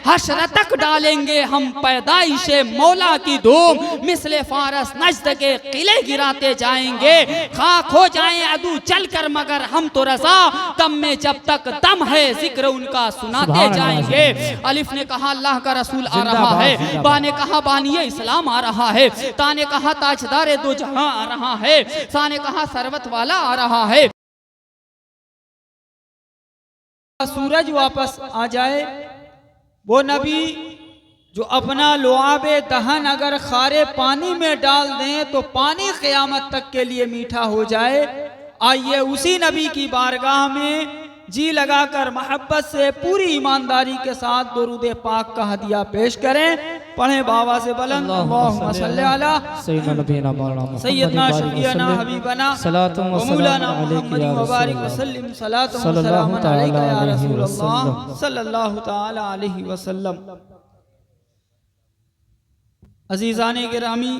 हश्र तक डालेंगे हम पैदाइशे मौला की धूम, मिसले फारस नज्द के किले गिराते जाएंगे, खाक हो जाएं अदू चलकर मगर हम तो रजा, दम में जब तक दम है जिक्र उनका सुनाते जाएंगे। अलिफ ने कहा अल्लाह का रसूल आ रहा है, बा ने कहा बानिए इस्लाम आ रहा है, ता ने कहा ताजदारे दो जहां आ रहा है, सा ने कहा सरवत वाला आ रहा है। सूरज वापस आ जाए, वो नबी जो अपना लुआबे दहन अगर खारे पानी में डाल दें तो पानी क़यामत तक के लिए मीठा हो जाए। आइए उसी नबी की बारगाह में जी लगाकर मोहब्बत से पूरी ईमानदारी के साथ दुरूद पाक का हदिया पेश करें। पढ़े बाबा से बुलंद अल्लाहुम्मा सल्ली अला सय्यदना शफीअना हबीबना व मौलाना मुहम्मद व बारिक व सल्लिम सलातु व सलाम अलैका या रसूल अल्लाह सल्लल्लाहु तआला अलैहि वसल्लम। अजीज़ाने गिरामी,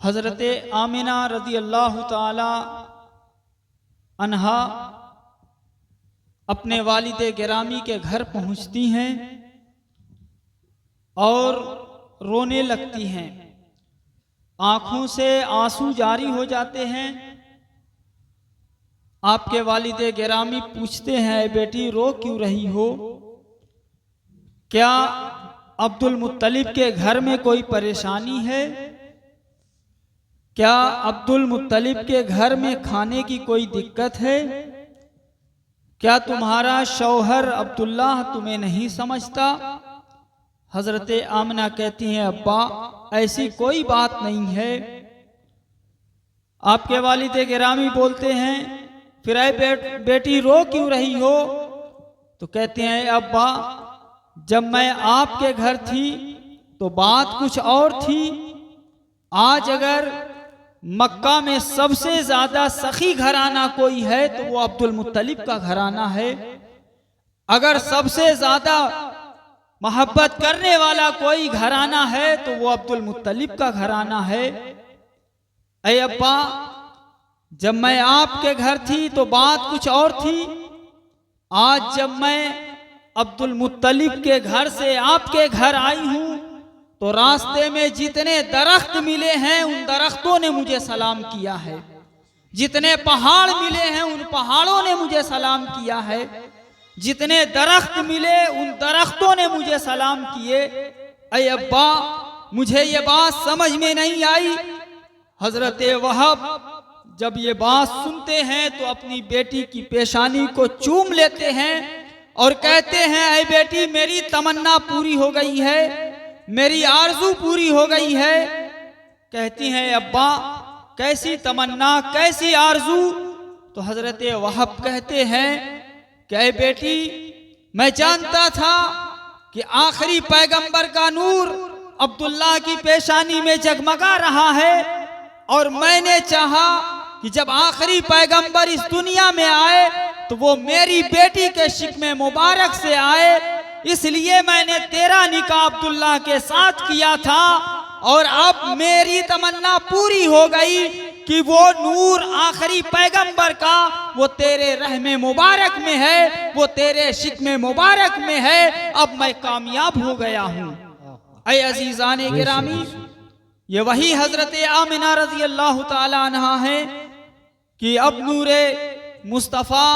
हज़रत आमिना रज़ी अल्लाह ताला अन्हा अपने वालिद गिरामी के घर पहुंचती हैं और रोने लगती हैं, आँखों से आंसू जारी हो जाते हैं। आपके वालिद गिरामी पूछते हैं, बेटी रो क्यों रही हो? क्या अब्दुल मुत्तलिब के घर में कोई परेशानी है? क्या अब्दुल मुत्तलिब के घर में खाने की कोई दिक्कत है? क्या तुम्हारा शौहर अब्दुल्ला तुम्हें नहीं समझता? हजरत आमना कहती हैं, अब्बा ऐसी कोई बात नहीं है। आपके वालिद गिरामी बोलते हैं, फिर बेटी रो क्यों रही हो? तो कहते हैं, अब्बा जब मैं आपके घर थी तो बात कुछ और थी, आज अगर मक्का में सबसे ज्यादा सखी घराना कोई है तो वो अब्दुल मुत्तलिब का घराना है। अगर सबसे ज्यादा मोहब्बत करने वाला कोई घराना है तो वो अब्दुल मुत्तलिब का घराना है। ऐ अब्बा जब मैं आपके घर थी तो बात कुछ और थी, आज जब मैं अब्दुल मुत्तलिब के घर से आपके घर आई हूं तो रास्ते में जितने दरख्त मिले हैं उन दरख्तों ने मुझे सलाम किया है, जितने पहाड़ मिले हैं उन पहाड़ों ने मुझे सलाम किया है, जितने दरख्त मिले उन दरख्तों ने मुझे सलाम किए। ऐ अब्बा मुझे ये बात समझ में नहीं आई। हजरत वहब जब ये बात सुनते हैं तो अपनी बेटी की पेशानी को चूम लेते हैं और कहते हैं, ऐ बेटी मेरी तमन्ना पूरी हो गई है, मेरी आरज़ू पूरी हो गई है। कहती हैं, अब्बा कैसी तमन्ना कैसी आरज़ू? तो हजरत वहब कहते हैं कि ऐ बेटी मैं जानता था कि आखिरी पैगंबर का नूर अब्दुल्ला की पेशानी में जगमगा रहा है और मैंने चाहा कि जब आखिरी पैगंबर इस दुनिया में आए तो वो मेरी बेटी के शिकमे मुबारक से आए, इसलिए मैंने तेरा निकाह अब्दुल्ला के साथ किया था और अब मेरी तमन्ना पूरी हो गई कि वो नूर आखिरी पैगंबर का वो तेरे रहमे मुबारक में है, वो तेरे शिकमे मुबारक में है। अब मैं कामयाब हो गया हूँ। ऐ अजीज़ाने गिरामी, ये वही हजरत आमिना रज़ी अल्लाह ताला अन्हा है कि अब नूरे मुस्तफ़ा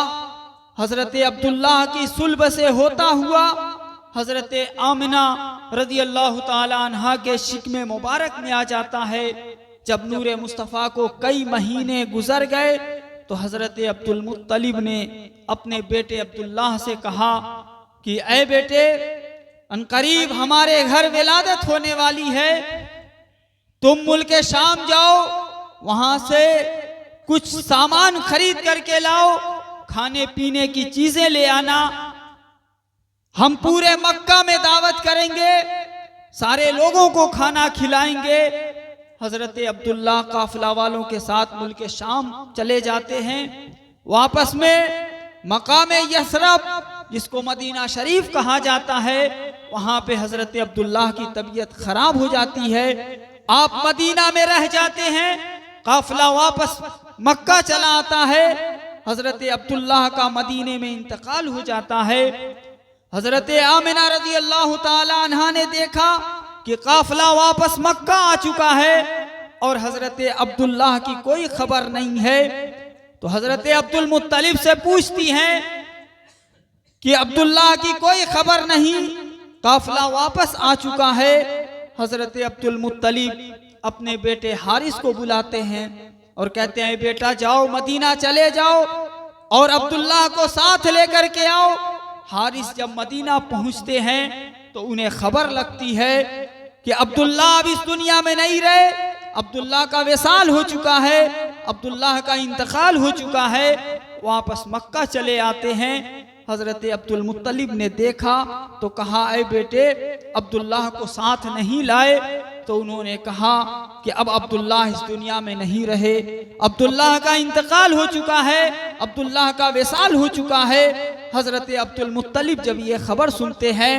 हजरत अब्दुल्ला की सुल्ब से होता हुआ हजरत आमिना रज़ी अल्लाह ताला अन्हा के शिकमे मुबारक में आ जाता है। जब नूरे मुस्तफ़ा को कई महीने गुजर गए तो हजरत अब्दुल मुत्तलिब ने अपने बेटे अब्दुल्ला से कहा कि ऐ बेटे अनकरीब हमारे घर विलादत होने वाली है, तुम मुल्क शाम जाओ, वहां से कुछ सामान खरीद करके लाओ, खाने पीने की चीजें ले आना, हम पूरे मक्का में दावत करेंगे, सारे लोगों को खाना खिलाएंगे। हजरत अब्दुल्ला काफिला वालों के साथ मुल्क शाम चले जाते हैं। वापस में मकाम यसरब जिसको मदीना शरीफ कहा जाता है, वहां पे हजरत अब्दुल्ला की तबीयत खराब हो जाती है। आप मदीना में रह जाते हैं, काफिला वापस मक्का चला आता है। हजरत अब्दुल्लाह का मदीने में इंतकाल हो जाता है। हजरत आमिना रज़ी अल्लाह ताला अन्हा ने देखा कि काफिला वापस मक्का आ चुका है और हजरत अब्दुल्लाह की कोई खबर नहीं है। तो हजरत अब्दुल मुत्तलिब से पूछती हैं कि अब्दुल्लाह की कोई खबर नहीं, काफिला वापस आ चुका है। हजरत अब्दुल मुत्तलिब अपने बेटे हारिस को बुलाते हैं और कहते हैं बेटा जाओ मदीना चले जाओ और अब्दुल्लाह को साथ लेकर के आओ। हारिस जब मदीना पहुंचते हैं तो उन्हें खबर लगती है कि अब्दुल्लाह अब इस दुनिया में नहीं रहे, अब्दुल्लाह का विसाल हो चुका है, अब्दुल्लाह का इंतकाल हो चुका है। वापस मक्का चले आते हैं। हजरत अब्दुल मुत्तलिब ने देखा तो कहा ऐ बेटे अब्दुल्लाह को साथ नहीं लाए। तो उन्होंने कहा कि अब अब्दुल्लाह इस दुनिया में नहीं रहे, अब्दुल्लाह का इंतकाल हो चुका है, अब्दुल्लाह का विसाल हो चुका है। हजरत अब्दुल मुत्तलिब जब ये खबर सुनते हैं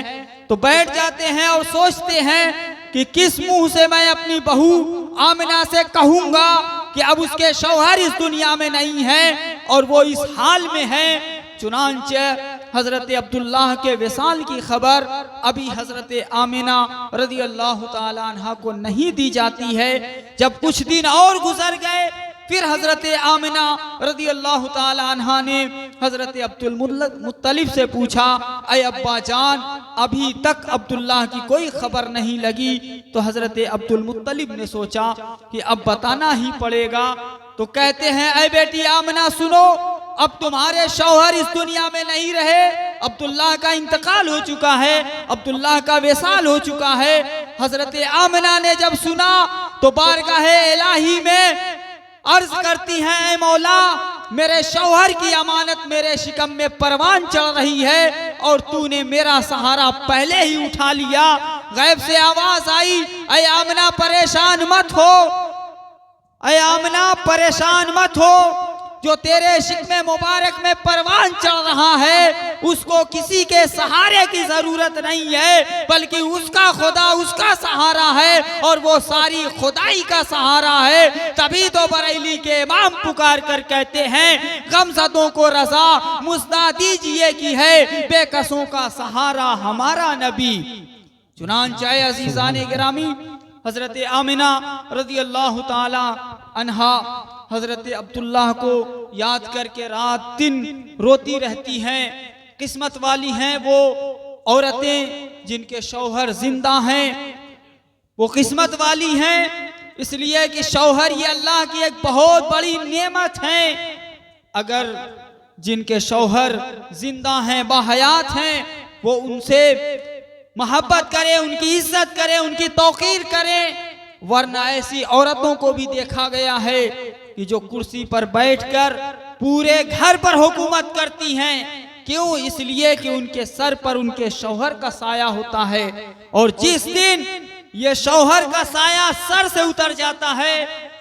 तो बैठ जाते हैं और सोचते हैं कि किस मुंह से मैं अपनी बहू आमिना से कहूंगा कि अब उसके शौहर इस दुनिया में नहीं है और वो इस हाल में है। चुनांचे हजरत अब्दुल्लाह के विसाल की खबर अभी हजरत आमिना रज़ी अल्लाह ताला अन्हा को नहीं दी जाती है। जब कुछ दिन और गुजर गए फिर हजरत आमिना रज़ी अल्लाह ताला अन्हा ने हजरत अब्दुल मुत्तलिब से पूछा ऐ अब्बा जान अभी तक अब्दुल्लाह की कोई खबर नहीं लगी। तो हजरत अब्दुल मुत्तलिब ने सोचा कि अब बताना ही पड़ेगा। तो कहते हैं ऐ बेटी आमिना सुनो, अब तुम्हारे शौहर इस दुनिया में नहीं रहे, अब्दुल्लाह का इंतकाल हो चुका है, अब्दुल्लाह का विसाल हो चुका है। हजरत आमिना ने जब सुना तो बारगाहे इलाही में अर्ज करती हैं ऐ मौला मेरे शौहर की अमानत मेरे शिकम में परवान चढ़ रही है और तूने मेरा सहारा पहले ही उठा लिया। गैब से आवाज आई ऐ आमिना परेशान मत हो, ऐ आमिना परेशान मत हो, जो तेरे शिकमे मुबारक में परवान चढ़ रहा है उसको किसी के सहारे की जरूरत नहीं है, बल्कि उसका खुदा उसका सहारा है और वो सारी खुदाई का सहारा है। तभी तो बरेली के इमाम पुकार कर कहते हैं गमज़दों को रज़ा मुस्दा दीजिए की है, बेकसों का सहारा हमारा नबी। चुनांचे अज़ीज़ान गिरामी हजरत आमिना रज़ी अल्लाह ताला अन्हा हजरत अब्दुल्लाह को याद करके रात दिन रोती रहती हैं। किस्मत वाली हैं वो औरतें जिनके शौहर जिंदा हैं, वो किस्मत वाली हैं इसलिए कि शौहर ये अल्लाह की एक बहुत बड़ी नेमत है। अगर जिनके शौहर जिंदा हैं बाहयात हैं वो उनसे मोहब्बत करें, उनकी इज्जत करें, उनकी तौकीर करें, वरना ऐसी औरतों को भी देखा गया है कि जो कुर्सी पर बैठकर पूरे घर पर हुकूमत करती हैं। क्यों? इसलिए कि उनके सर पर उनके शौहर का साया होता है और जिस दिन ये शौहर का साया सर से उतर जाता है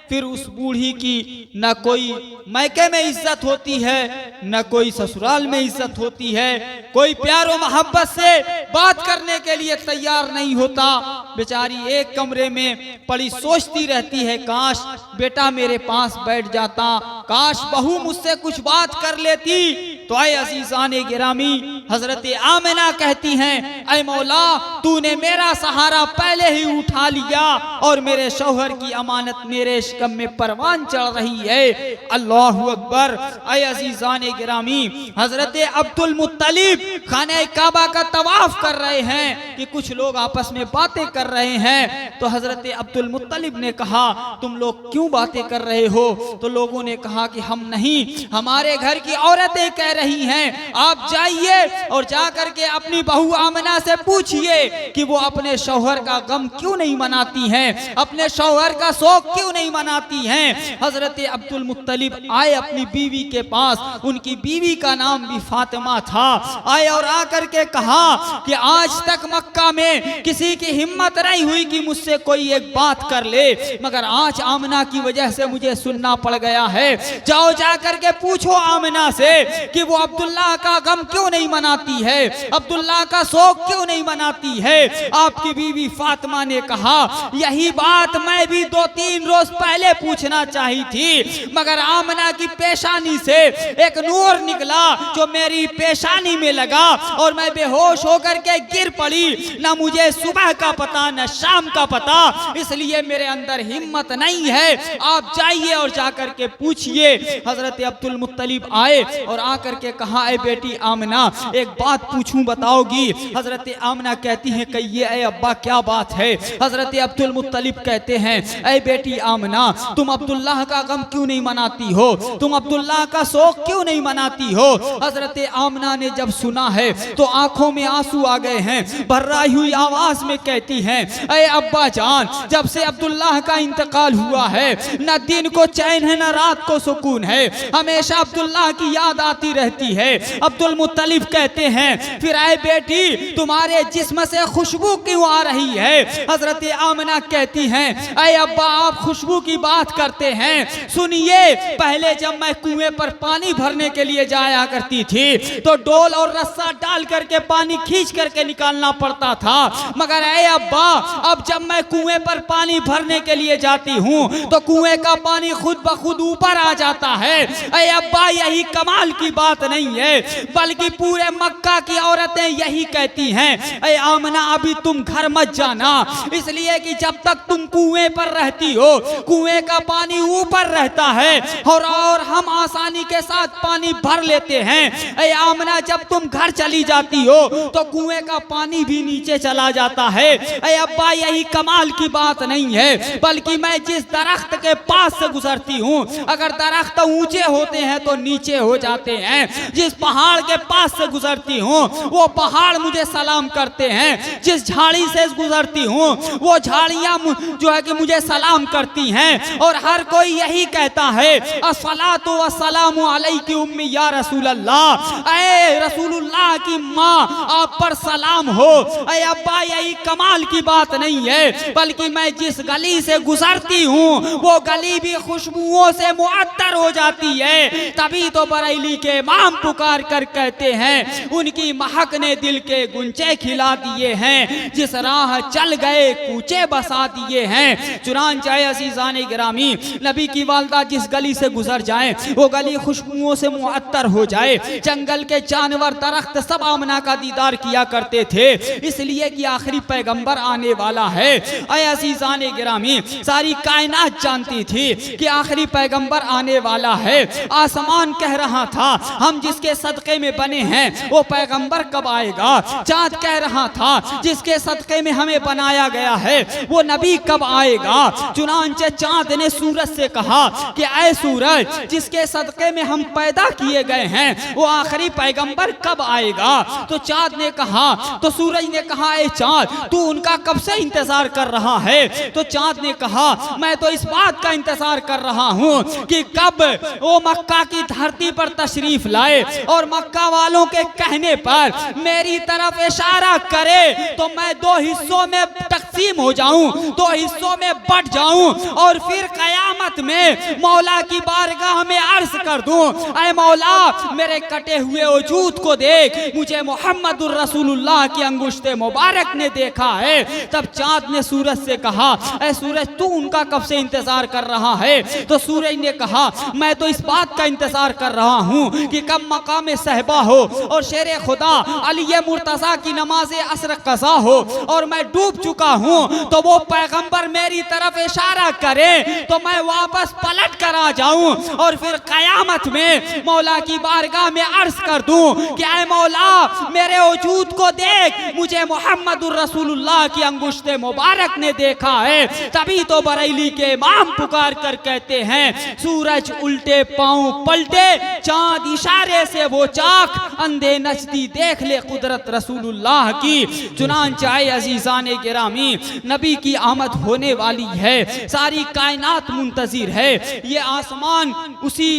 फिर उस बूढ़ी की न कोई मैके में इज्जत होती है न कोई ससुराल में इज्जत होती है, कोई प्यार और मोहब्बत से बात करने के लिए तैयार नहीं होता। बेचारी एक कमरे में पड़ी सोचती रहती है काश बेटा मेरे पास बैठ जाता, काश बहू मुझसे कुछ बात कर लेती। तो ऐ अज़ीज़ान गिरामी हजरत आमिना कहती हैं ऐ मौला तूने मेरा सहारा पहले ही उठा लिया और मेरे शौहर की अमानत मेरे शिकम में परवान चढ़ रही है। अल्लाहु अकबर। ऐ अज़ीज़ान गिरामी हजरत अब्दुल मुत्तलिब खाने काबा का तवाफ कर रहे हैं कि कुछ लोग आपस में बातें कर रहे हैं। तो हजरत अब्दुल मुत्तलिब ने कहा तुम लोग क्यों बातें कर रहे हो? तो लोगों ने कहा कि हम नहीं, हमारे घर की औरतें कह रही हैं आप जाइए और जाकर के अपनी बहू आमिना से पूछिए कि वो अपने शौहर का गम क्यों नहीं मनाती हैं, अपने शौहर का शौक क्यों नहीं मनाती हैं। हजरत अब्दुल मुत्तलिब आए अपनी बीवी के पास, उनकी बीवी का नाम भी फातिमा था। आए और आकर के कहा कि आज तक मक्का में किसी की हिम्मत नहीं हुई कि मुझसे कोई एक बात कर ले, मगर आज आमिना की वजह से मुझे सुनना पड़ गया है। जाओ जाकर के पूछो आमिना से कि वो अब्दुल्लाह का गम क्यों नहीं मनाती है, अब्दुल्लाह का शौक क्यों नहीं मनाती है। आपकी बीवी फातिमा ने कहा यही बात मैं भी 2-3 रोज पहले पहले पूछना चाहिए थी, मगर आमना की पेशानी से एक नूर निकला जो मेरी पेशानी में लगा और मैं बेहोश होकर के गिर पड़ी। ना मुझे सुबह का पता न शाम का पता, इसलिए मेरे अंदर हिम्मत नहीं है। आप जाइए और जाकर के पूछिए। हजरत अब्दुल मुत्तलिब आए और आकर के कहा, ए बेटी आमना, एक बात पूछूं, बताओगी? हजरत आमना कहती हैं, कहिए ए अब्बा क्या बात है? हजरत अब्दुल मुत्तलिब कहते हैं, ए बेटी आमना, तुम अब्दुल्लाह का गम क्यों नहीं मनाती हो? तुम अब्दुल्लाह का शोक क्यों नहीं मनाती हो? हजरत आमना ने जब सुना है तो आंखों में आंसू आ गए हैं। भर्राई हुई आवाज में कहती हैं, ए अब्बा जान, जब से अब्दुल्लाह का इंतकाल हुआ है न दिन को चैन है न रात को सुकून है, हमेशा अब्दुल्लाह की याद आती रहती है। अब्दुल मुत्तलिब कहते हैं, फिर आए बेटी, तुम्हारे जिस्म से खुशबू क्यों आ रही है? हजरत आमना कहती हैं, ऐ अब्बा, आप खुशबू की बात करते हैं, सुनिए, पहले जब मैं कुएं पर पानी भरने के लिए जाया करती थी तो डोल और रस्सा डाल करके पानी खींच करके निकालना पड़ता था, मगर ऐ अब्बा, अब जब मैं कुएं पर पानी भरने के लिए जाती हूँ तो कुएं का पानी खुद ब खुद ऊपर आ जाता है। ऐ अब्बा, यही कमाल की बात नहीं है, बल्कि पूरे मक्का की औरतें यही कहती हैं, ऐ आमना, अभी तुम घर मत जाना, इसलिए कि जब तक तुम कुएं पर रहती हो कुएं का पानी ऊपर रहता है और हम आसानी के साथ पानी भर लेते हैं। ऐ आमना, जब तुम घर चली जाती हो तो कुएं का पानी भी नीचे चला जाता है। ऐ अब्बा, यही कमाल की बात नहीं है, बल्कि मैं जिस दरख्त के पास से गुजरती हूँ, अगर दरख्त ऊंचे होते हैं तो नीचे हो जाते हैं, जिस पहाड़ के पास से गुजरती हूँ वो पहाड़ मुझे सलाम करते हैं, जिस झाड़ी से गुजरती हूँ वो झाड़ियाँ जो है कि मुझे सलाम करती हैं, और हर कोई यही कहता है, अस्सलातु वस्सलामु अलैकी उम्मी या रसूल अल्लाह, ऐ रसूलुल्लाह की माँ, आप पर सलाम हो। ऐ अब्बा, यही कमाल की बात नहीं है, बल्कि मैं जिस गली से गुजरती हूँ वो गली भी खुशबुओं से मुअत्तर हो जाती है। तभी तो बरेली के इमाम पुकार कर कहते हैं, उनकी महक ने दिल के गुंचे खिला दिए हैं, जिस राह चल गए कूचे बसा दिए हैं। चुनांचे अज़ीज़ान गिरामी, नबी की वालदा जिस गली से गुजर जाए वो गली खुशबुओं से मुअत्तर हो जाए। जंगल के जानवर, दरख्त सब आमना का दीदार किया करते थे, इसलिए कि आखिरी पैगंबर आने वाला है। ऐ अज़ीज़ान गिरामी, सारी कायनात जानती थी कि आखिरी पैगंबर आने वाला है। आसमान कह रहा था, हम जिसके सदक़े में बने हैं वो पैगंबर कब आएगा? चाँद कह रहा था, जिसके सदक़े में हमें बनाया गया है वो नबी कब आएगा? चुनांचे चाँद ने सूरज से कहा कि ऐ सूरज, जिसके सदक़े में हम पैदा किए गए हैं वो आखिरी पैगंबर कब आएगा? तो चाँद ने कहा, तो सूरज ने कहा, ऐ चाँद, तू उनका कब से इंतजार कर रहा है? तो चाँद ने कहा, मैं तो इस बात का इंतजार कर रहा हूँ कि कब वो मक्का की धरती पर तशरीफ लाए और मक्का वालों के कहने पर मेरी तरफ इशारा करे तो मैं दो हिस्सों में तकसीम हो जाऊं, दो हिस्सों में बट जाऊं, और फिर कयामत में मौला की बारगाह में अर्ज कर दूं, ऐ मौला, मेरे कटे हुए वजूद को देख, मुझे मोहम्मदुर रसूलुल्लाह की अंगुश्ते मुबारक ने देखा है। तब चाँद ने सूरज से कहा, ऐ सूरज, तू उनका कब से इंतजार कर रहा है? तो सूरज ने कहा, मैं तो इस बात का इंतजार कर रहा हूँ कि कब मकाम सहबा हो और शेर खुदा अली मुर्तज़ा की नमाज़े असर कज़ा हो और मैं डूब चुका हूँ, तो वो पैगंबर मेरी तरफ इशारा करे तो मैं वापस पलट कर आ जाऊँ और फिर कयामत में मौला की बारगाह में अर्ज कर दूँ कि ऐ मौला, मेरे वजूद को देख, मुझे मोहम्मदुर रसूलुल्लाह की अंगुश्ते मुबारक ने देखा है। तभी तो बरेली के इमाम पुकार कर कहते हैं, सूरज उल्टे पांव पलटे, चांद इशारे से वो चाक, अंधे नचती देख ले कुदरत रसूलुल्लाह की। चुनांचे अज़ीज़ान गिरामी, नबी की आमद होने वाली है, सारी कायनात मुंतज़िर है। ये आसमान उसी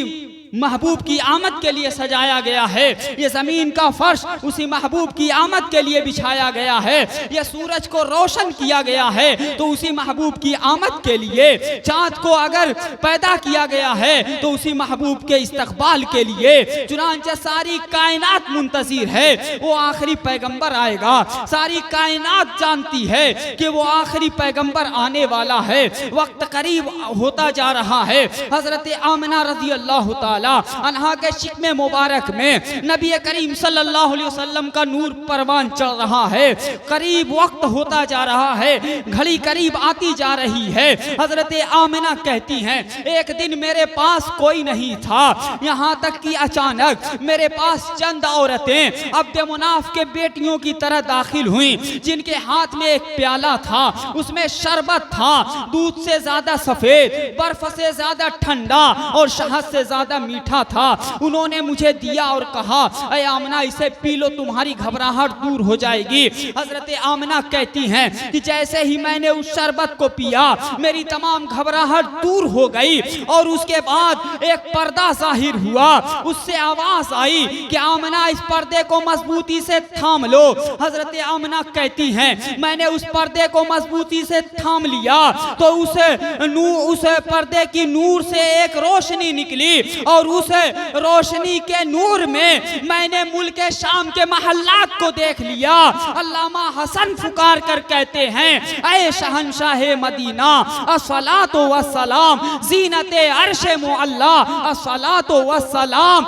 महबूब की आमद के लिए सजाया गया है, ये ज़मीन का फर्श उसी महबूब की आमद के लिए बिछाया गया है, ये सूरज को रोशन किया गया है तो उसी महबूब की आमद के लिए, चाँद को अगर पैदा किया गया है तो उसी महबूब के इस्तकबाल के लिए। चुनांचे सारी कायनात मुंतज़िर है, वो आखिरी पैगंबर आएगा। सारी कायनात जानती है कि वो आखिरी पैगंबर आने वाला है, वक्त करीब होता जा रहा है। हजरत आमिना रज़ी अल्लाह ताला अन्हा के शिकमे मुबारक में नबी करीम सल्लल्लाहु अलैहि वसल्लम का नूर परवान चढ़ रहा है। करीब वक्त होता जा रहा है, घड़ी करीब आती जा रही है। हजरत आमिना कहती हैं, एक दिन मेरे पास कोई नहीं था, यहाँ तक कि अचानक मेरे पास चंद औरतें अब्द मुनाफ के बेटियों की तरह दाखिल हुई, जिनके हाथ में एक प्याला था, उसमें शरबत था, दूध से ज्यादा सफेद, बर्फ से ज्यादा ठंडा और शहद से ज्यादा मीठा था। उन्होंने मुझे दिया और कहा, ऐ आमना इसे पी लो, तुम्हारी घबराहट दूर हो जाएगी। हजरत आमना कहती हैं कि जैसे ही मैंने उस शरबत को पिया मेरी तमाम घबराहट दूर हो गई और उसके बाद एक पर्दा जाहिर हुआ, उससे आवाज आई कि आमना इस पर्दे को मजबूती से थाम लो। हजरत आमना कहती हैं मैंने उस पर्दे को मजबूती से थाम लिया तो उस पर्दे की नूर से एक रोशनी निकली और उस रोशनी के नूर में मैंने मुल्क शाम के महल्लात को देख लिया। अल्लामा हसन पुकार कर कहते हैं, ऐ शहंशाह मदीना अस्सलातु वस्सलाम, ज़ीनते अर्शे मुअल्ला अस्सलातु वस्सलाम।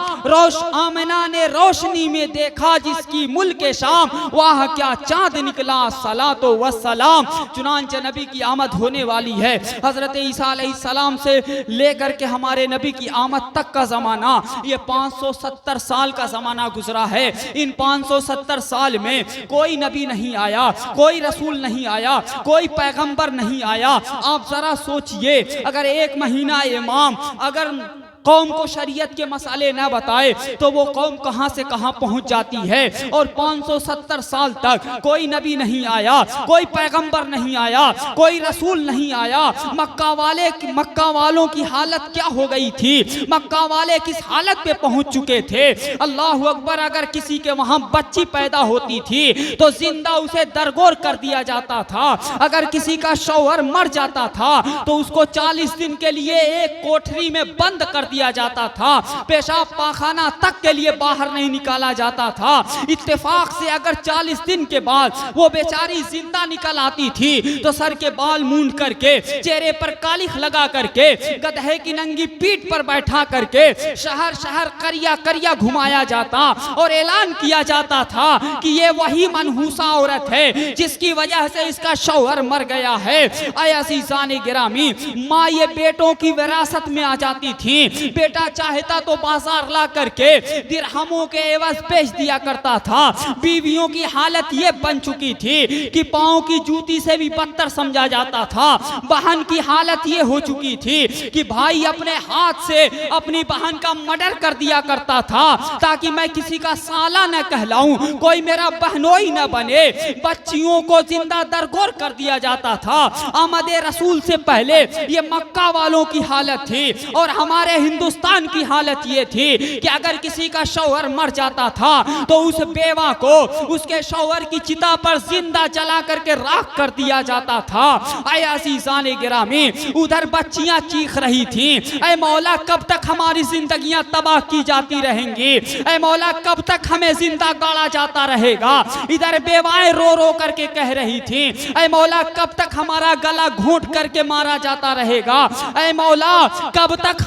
आमिना ने रोशनी में देखा जिसकी मुल्क शाम, वाह क्या चांद निकला अस्सलातु वस्सलाम। चुनांचे नबी की आमद होने वाली है। हजरत ईसा अलैहिस्सलाम से लेकर के हमारे नबी की आमद तक का ज़माना, ये 570 साल का ज़माना गुजरा है। इन 570 साल में कोई नबी नहीं आया, कोई रसूल नहीं आया, कोई पैगंबर नहीं आया। आप ज़रा सोचिए, अगर एक महीना इमाम अगर कौम को शरीयत के मसाले न बताए तो वो कौम कहां से कहां पहुंच जाती है। और 570 साल तक कोई नबी नहीं आया, कोई पैगंबर नहीं आया, कोई रसूल नहीं आया। मक्का वालों की हालत क्या हो गई थी, मक्का वाले किस हालत पे पहुंच चुके थे। अल्लाह अकबर, अगर किसी के वहां बच्ची पैदा होती थी तो जिंदा उसे दरगोर कर दिया जाता था। अगर किसी का शौहर मर जाता था तो उसको 40 दिन के लिए एक कोठरी में बंद कर दिया जाता था, पेशाब पाखाना तक के लिए बाहर नहीं निकाला जाता था। इत्तेफाक से अगर 40 दिन के बाद वो बेचारी जिंदा निकल आती थी तो सर के बाल मूंद करके, चेहरे पर कालिख लगा करके, गधे की नंगी पीठ पर बैठा करके शहर शहर करिया करिया घुमाया जाता और ऐलान किया जाता था कि ये वही मनहूसा औरत है जिसकी वजह से इसका शौहर मर गया है। ऐ अज़ीज़ान गिरामी, माँ ये बेटों की विरासत में आ जाती थी। बेटा चाहता तो बाजार ला करके दिरहमों के एवज बेच दिया करता था। बीवियों की हालत ये बन चुकी थी कि पाँव की जूती से भी बदतर समझा जाता था। बहन की हालत ये हो चुकी थी कि भाई अपने हाथ से अपनी बहन का मर्डर कर दिया करता था ताकि मैं किसी का साला न कहलाऊं, कोई मेरा बहनोई न बने। बच्चियों को जिंदा दरगोर कर दिया जाता था। आमद रसूल से पहले ये मक्का वालों की हालत थी और हमारे हिंदुस्तान की हालत ये थी कि अगर किसी का शौहर मर जाता था तो उस बेवा को उसके शौहर की चिता पर जिंदा जला करके राख कर दिया जाता था। ऐ अज़ीज़ान गिरामी, उधर बच्चियां चीख रही थी, ऐ मौला कब तक हमारी जिंदगियां तबाह की जाती रहेंगी, ऐ मौला कब तक हमें जिंदा गाड़ा जाता रहेगा। इधर बेवाएं रो रो करके कह रही थी, ऐ मौला कब तक हमारा गला घोंट करके मारा जाता रहेगा, ऐ मौला कब तक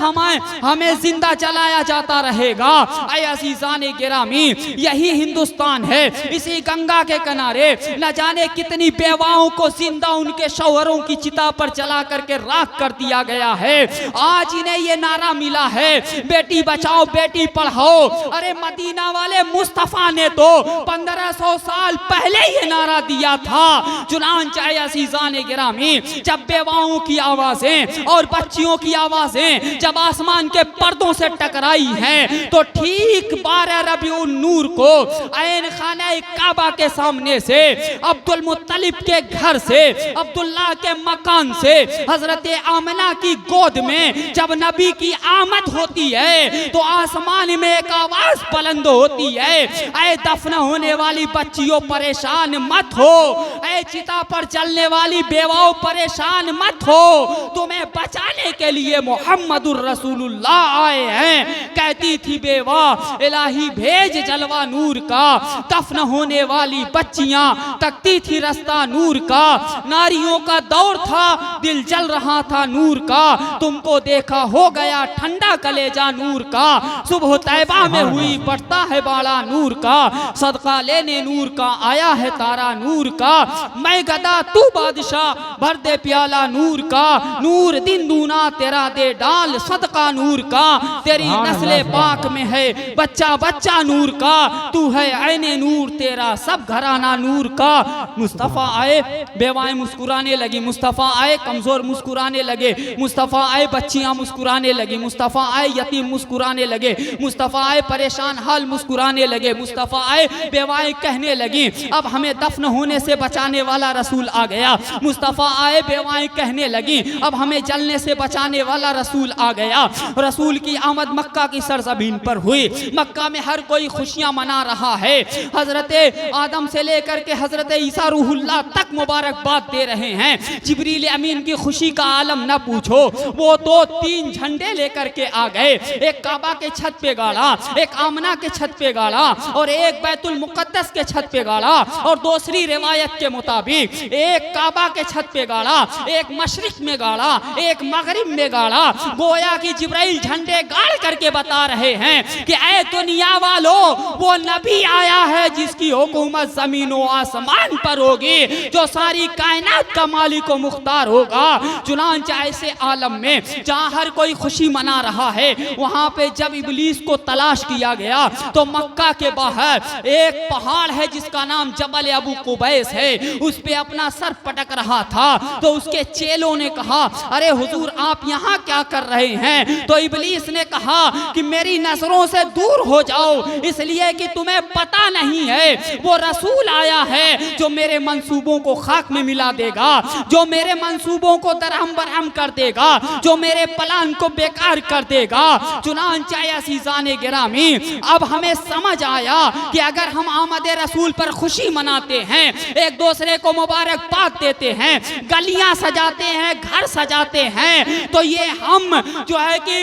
हमें जिंदा जलाया जाता रहेगा। ऐ अज़ीज़ान गिरामी, यही हिंदुस्तान है। इसी गंगा के किनारे न जाने कितनी बेवाओं को जिंदा उनके शौहरों की चिता पर जला करके राख कर दिया गया है। आज इन्हें ये नारा मिला है, बेटी बचाओ बेटी पढ़ाओ। अरे मदीना वाले मुस्तफा ने तो 1500 साल पहले ये नारा दिया था। चुनांचे ऐ अज़ीज़ान गिरामी, जब बेवाओं की आवाजें और बच्चियों की आवाजें जब आसमान आसमान के पर्दों से टकराई हैं। तो ठीक 12 रबीउन नूर को ऐन खाना काबा के सामने से, अब्दुल मुत्तलिब के घर से, अब्दुल्ला के मकान से, हजरत आमना की गोद में जब नबी की आमद होती है तो आसमान में एक आवाज बुलंद होती है, ऐ दफन होने वाली बच्चियों परेशान मत हो, ऐ चिता पर चलने वाली बेवाओं परेशान मत हो, तुम्हें बचाने के लिए मोहम्मदुर रसूलुल्लाह आए हैं। कहती थी बेवा, इलाही भेज जलवा नूर का, दफन होने वाली बच्चियां तकती थी रास्ता नूर का, नारियों का दौर था, दिल जल रहा था नूर का, तुमको देखा हो गया ठंडा कलेजा नूर का, सुबह तैबा में हुई बढ़ता है बाड़ा नूर का, सदका लेने नूर का आया है तारा नूर का, मैं गदा तू बादशाह भर दे प्याला नूर का, नूर दिन दूना तेरा दे डाल सदका नूर का, तेरी नस्ले पाक में है बच्चा बच्चा नूर का, तू है ऐने नूर तेरा सब घराना नूर का। मुस्तफ़ा आए, बेवाएं मुस्कुराने लगी, मुस्तफ़ा आए, कमजोर मुस्कुराने लगे, मुस्तफ़ा आए, बच्चियां मुस्कुराने लगी, मुस्तफ़ा आए, यतीम मुस्कुराने लगे, मुस्तफ़ा आए, परेशान हाल मुस्कुराने लगे, मुस्तफ़ा आए, बेवाएं कहने लगी अब हमें दफन होने से बचाने वाला रसूल आ गया, मुस्तफ़ा आए, बेवाएं कहने लगी अब हमें जलने से बचाने वाला रसूल आ गया। रसूल की आमद मक्का की सरजमीन पर हुई, मक्का में हर कोई खुशियां मना रहा है, हजरत आदम से लेकर के हजरत ईसा रूहुल्लाह तक मुबारकबाद दे रहे हैं। जिब्रील अमीन की खुशी का आलम न पूछो, वो तो 3 झंडे लेकर के आ गए, एक काबा के छत पे गाड़ा, एक आमना के छत पे गाड़ा और एक बैतुल मुकद्दस के छत पे गाड़ा, और दूसरी रिवायत के मुताबिक एक काबा के छत पे गाड़ा, एक मशरिक में गाड़ा, एक मगरिब में गाड़ा। गोया कि जिब्राइल झंडे गाड़ करके बता रहे हैं कि ऐ दुनिया वालों, वो नबी आया है जिसकी हुकूमत जमीन व आसमान पर होगी, जो सारी कायनात का मालिक व मुख्तार होगा। चुनांचे ऐसे आलम में जहाँ हर कोई खुशी मना रहा है, वहाँ पे जब इब्लीस को तलाश किया गया तो मक्का के बाहर एक पहाड़ है जिसका नाम जबल अबू कुबैस है, उस पे अपना सर पटक रहा था। तो उसके चेलों ने कहा, अरे हुजूर आप यहाँ क्या कर रहे हैं? तो इब्लीस ने कहा कि मेरी नजरों से दूर हो जाओ, इसलिए कि तुम्हें पता नहीं है वो रसूल आया है जो मेरे मंसूबों को खाक में मिला देगा, जो मेरे मंसूबों को दरहम बरहम कर देगा, जो मेरे प्लान को बेकार कर देगा। चुनांचे अज़ीज़ाने गिरामी, अब हमें समझ आया कि अगर हम आमद रसूल पर खुशी मनाते हैं, एक दूसरे को मुबारकबाद देते हैं, गलियां सजाते हैं, घर सजाते हैं, तो ये हम जो है कि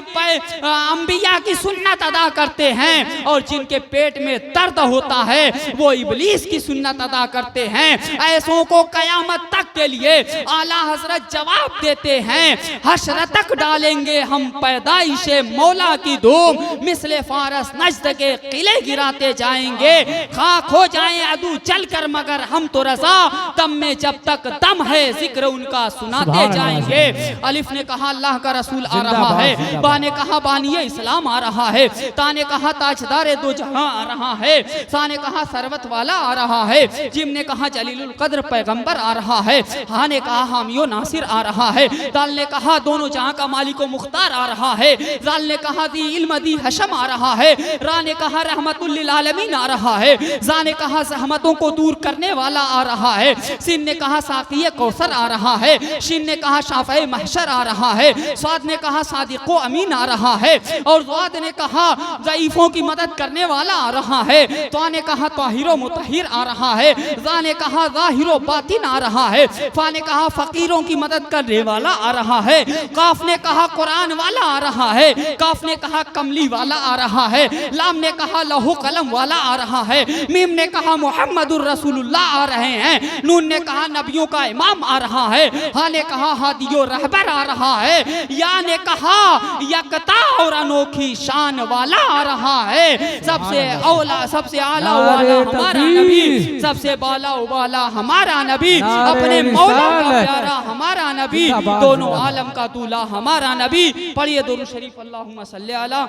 अंबिया की सुन्नत अदा करते हैं, और जिनके पेट में दर्द होता है वो इब्लीस की सुन्नत अदा करते हैं। ऐसों को कयामत तक के लिए आला हजरत जवाब देते हैं, हश्र तक डालेंगे हम पैदाइशे मौला की धूम, मिसले फारस नज्द के किले गिराते जाएंगे, खाक हो जाएं अदू चलकर मगर हम तो रजा, दम में जब तक दम है जिक्र उनका सुनाते जाएंगे। अलिफ ने कहा अल्लाह का रसूल आ रहा है, बा ने कहा बानिए इस्लाम आ रहा है, ता ने कहा ताजदार दो जहां आ रहा है, सा ने कहा सरवत वाला आ रहा है, जिम ने कहा जलीलुल कद्र पैगंबर आ रहा है, हा ने कहा हामियो नासिर आ रहा है, दाल ने कहा दोनों जहां का मालिक मुख्तार आ रहा है, जाल ने कहा दी इल्म दी हशम आ रहा है, रा ने कहा रहमतुल लिल आलमीन आ रहा है, जा ने कहा सहमतों को दूर करने वाला आ रहा है, सिन ने कहा साक़िए कौसर आ रहा है, शिन ने कहा शाफ़े महशर आ रहा है, साद ने कहा सादिक़ो अमीन आ रहा है, और ज़ाद ने कहा ज़ईफ़ों की मदद करने वाला आ रहा है, तो ने कहा ताहिरो मुतहिर आ रहा है, जा ने कहा ज़ाहिरो बातिन आ रहा है, फा ने कहा फ़कीरों की मदद करने वाला आ रहा है, काफ ने कहा कुरान वाला आ रहा है, काफ ने कहा कमली वाला आ रहा है, लाम ने कहा लहू कलम वाला आ रहा है, मीम ने कहा मुहम्मदुर रसूलुल्लाह आ रहे हैं, नून ने कहा नबियों का इमाम आ रहा है, हा ने कहा हादियो रहबर आ रहा है, या ने कहा यकता और अनोखी शान वाला आ रहा है, सबसे औला सबसे आला वाला हमारा नबी, सबसे बाला वाला हमारा नबी, अपने मौला का प्यारा हमारा नबी, दोनों आलम का दूल्हा हमारा नबी। पढ़िए दुरूद शरीफ अल्लाहुम्मा सल्ली अला